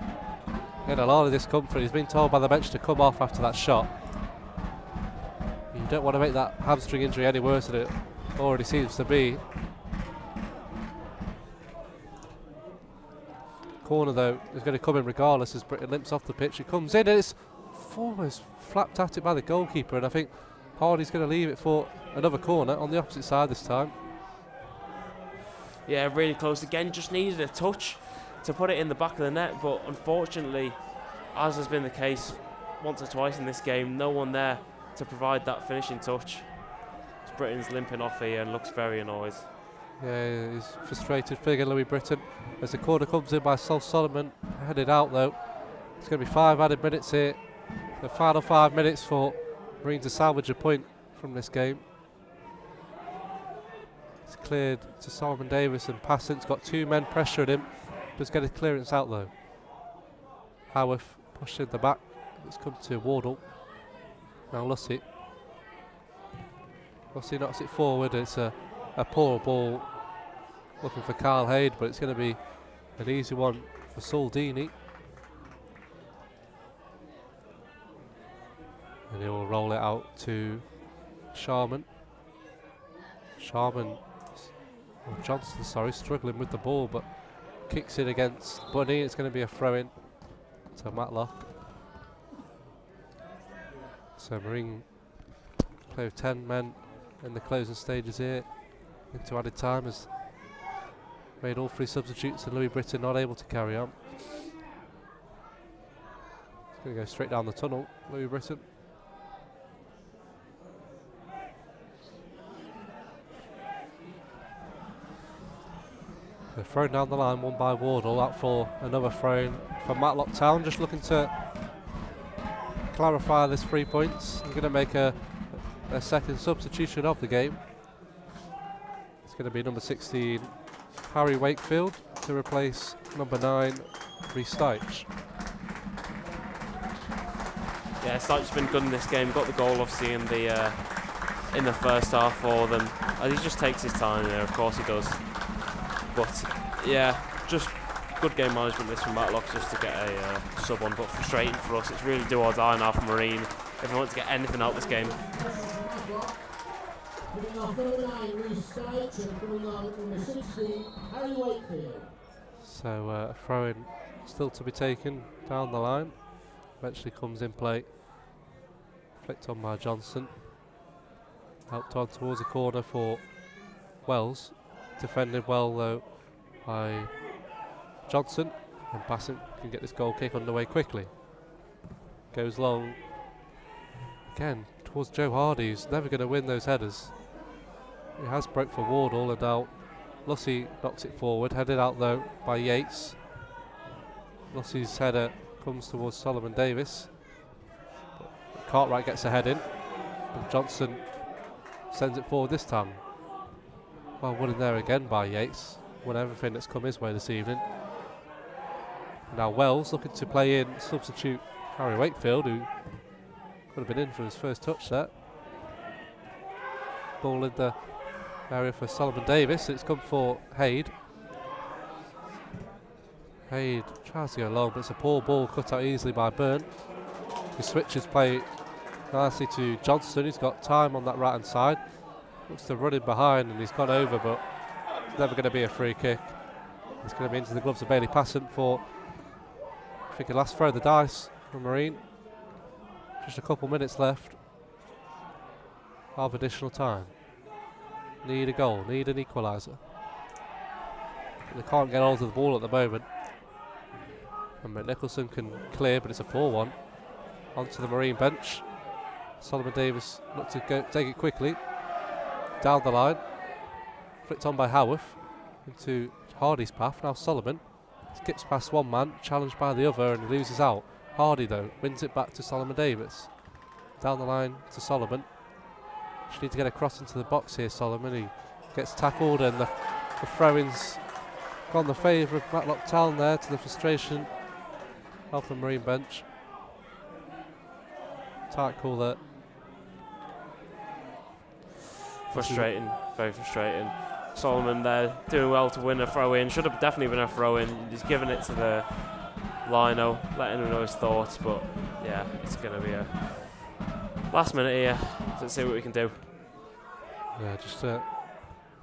in a lot of discomfort. He's been told by the bench to come off after that shot. You don't want to make that hamstring injury any worse than it already seems to be. Corner though is going to come in regardless as Britton limps off the pitch. It comes in and it's almost flapped at it by the goalkeeper, and I think Hardy's going to leave it for another corner on the opposite side this time. Yeah, really close again, just needed a touch to put it in the back of the net, but unfortunately, as has been the case once or twice in this game, no one there to provide that finishing touch. Britton's limping off here and looks very annoyed. Yeah, he's a frustrated figure, Louis Britton, as the corner comes in by Sol Solomon, headed out though. It's going to be 5 added minutes here. The final 5 minutes for Marine to salvage a point from this game. It's cleared to Solomon Davis, and Passant's got 2 men pressuring him. Does get a clearance out though. Howarth pushed in the back. It's come to Wardle. Now Lussey. Lussey knocks it forward. It's a poor ball looking for Carl Haid, but it's going to be an easy one for Soldini. And he will roll it out to Sharman. Johnson, struggling with the ball, but kicks it against Bunny. It's going to be a throw-in to Matlock. So Marine play with 10 men in the closing stages here. Into added time has made all 3 substitutes, and Louis Britton not able to carry on. He's going to go straight down the tunnel, Louis Britton. They're thrown down the line, one by Wardle, out for another throw from Matlock Town, just looking to clarify this 3 points. They're going to make a second substitution of the game. It's going to be number 16, Harry Wakefield, to replace number 9, Rhys Stiche. Yeah, Stiche's been good in this game. Got the goal obviously in the first half for them. And he just takes his time there, of course he does. But yeah, just good game management this from Matlock just to get a sub on, but frustrating for us. It's really do or die now for Marine if we want to get anything out of this game. So a throw-in still to be taken down the line. Eventually comes in play. Flicked on by Johnson. Helped on towards the corner for Wells. Defended well though by Johnson, and Bassett can get this goal kick underway quickly. Goes long again towards Joe Hardy, who's never going to win those headers. He has broke for Wardle, and now Lussey knocks it forward, headed out though by Yates. Lussey's header comes towards Solomon Davis. Cartwright gets a head in, and Johnson sends it forward this time. Well, won in there again by Yates. Won everything that's come his way this evening. Now Wells looking to play in substitute Harry Wakefield, who could have been in for his first touch there. Ball in the area for Solomon Davis. It's come for Haid. Haid tries to go long, but it's a poor ball cut out easily by Byrne. He switches play nicely to Johnson, who's got time on that right hand side. looks to run in behind, and he's gone over, but it's never going to be a free kick. It's going to be into the gloves of Bailey Passant for, I think, a last throw of the dice for Marine. Just a couple minutes left of additional time. Need a goal, need an equaliser. They can't get hold of the ball at the moment. And Nicholson can clear, but it's a poor one. Onto the Marine bench. Solomon Davis looked to go take it quickly. Down the line. Flicked on by Howarth into Hardy's path. Now Solomon skips past one man, challenged by the other, and he loses out. Hardy, though, wins it back to Solomon Davis. Down the line to Solomon. Just need to get across into the box here, Solomon. He gets tackled, and the throw-in's gone the favour of Matlock Town there, to the frustration of the Marine bench. Tight call there. Frustrating, very frustrating. Solomon there doing well to win a throw-in. Should have definitely been a throw-in. He's given it to the lino, letting him know his thoughts, but yeah, it's going to be a last minute here. Let's see what we can do. Yeah, just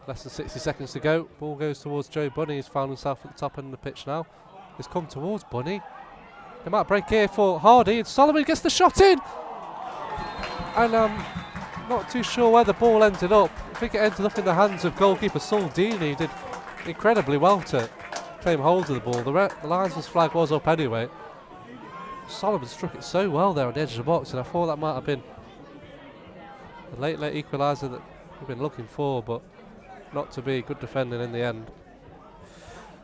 less than 60 seconds to go. Ball goes towards Joe Bunny. He's found himself at the top end of the pitch now. He's come towards Bunny. They might break here for Hardy, and Solomon gets the shot in! And not too sure where the ball ended up. I think it ended up in the hands of goalkeeper Saul Deeney. He did incredibly well to claim hold of the ball. The linesman's flag was up anyway. Solomon struck it so well there on the edge of the box, and I thought that might have been the late equaliser that we've been looking for, but not to be. Good defending in the end.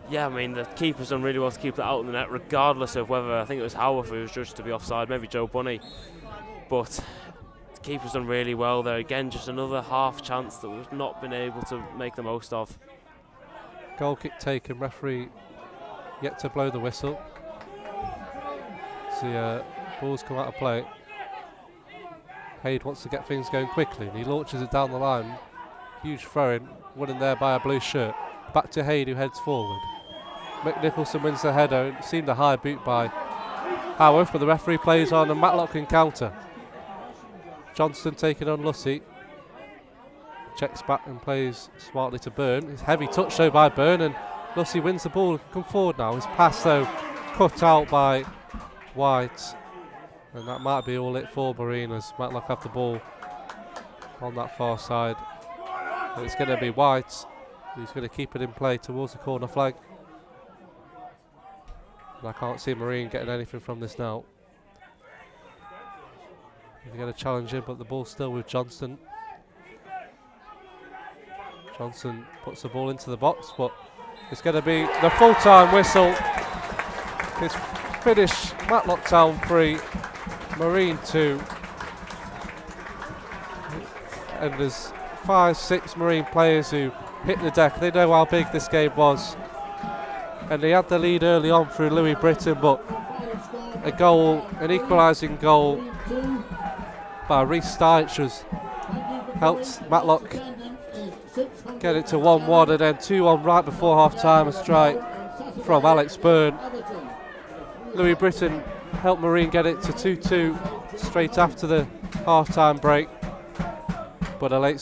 Yeah, I mean, the keeper's done really well to keep that out of the net, regardless of whether, I think it was Howarth who was judged to be offside, maybe Joe Bunny. But the keeper's done really well there. Again, just another half chance that we've not been able to make the most of. Goal kick taken, referee yet to blow the whistle. The ball's come out of play. Haid wants to get things going quickly, and he launches it down the line. Huge throw-in, won in there by a blue shirt. Back to Haid, who heads forward. Mick Nicholson wins the header. It seemed a high boot by Howarth, but the referee plays on, and Matlock can counter. Johnston taking on Lussey. Checks back and plays smartly to Byrne. It's heavy touch though by Byrne, and Lussey wins the ball. Come forward now. His pass though cut out by White, and that might be all it for Marine, as Matlock have the ball on that far side. And it's going to be White who's going to keep it in play towards the corner flag. And I can't see Marine getting anything from this now. They're going to challenge him, but the ball's still with Johnston. Johnson puts the ball into the box, but it's going to be the full-time whistle. It's finished. Matlock Town 3, Marine 2. And there's 5-6 Marine players who hit the deck. They know how big this game was, and they had the lead early on through Louis Britton, but a goal, an equalising goal by Rhys Stites has helped Matlock get it to 1-1, and then 2-1 right before half-time, a strike from Alex Byrne. Louis Britton helped Marine get it to 2-2 straight after the half-time break, but a late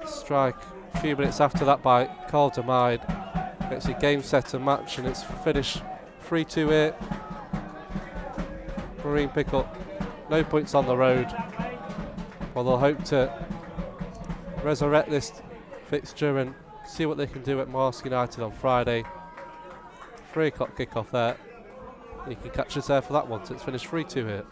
strike a few minutes after that by Carl Demide gets a game set and match, and it's finished 3-2 here. Marine pick up no points on the road, well, they'll hope to resurrect this fixture and see what they can do at Marsk United on Friday. 3 o'clock kickoff there. You can catch us there for that one, so it's finished 3-2 here.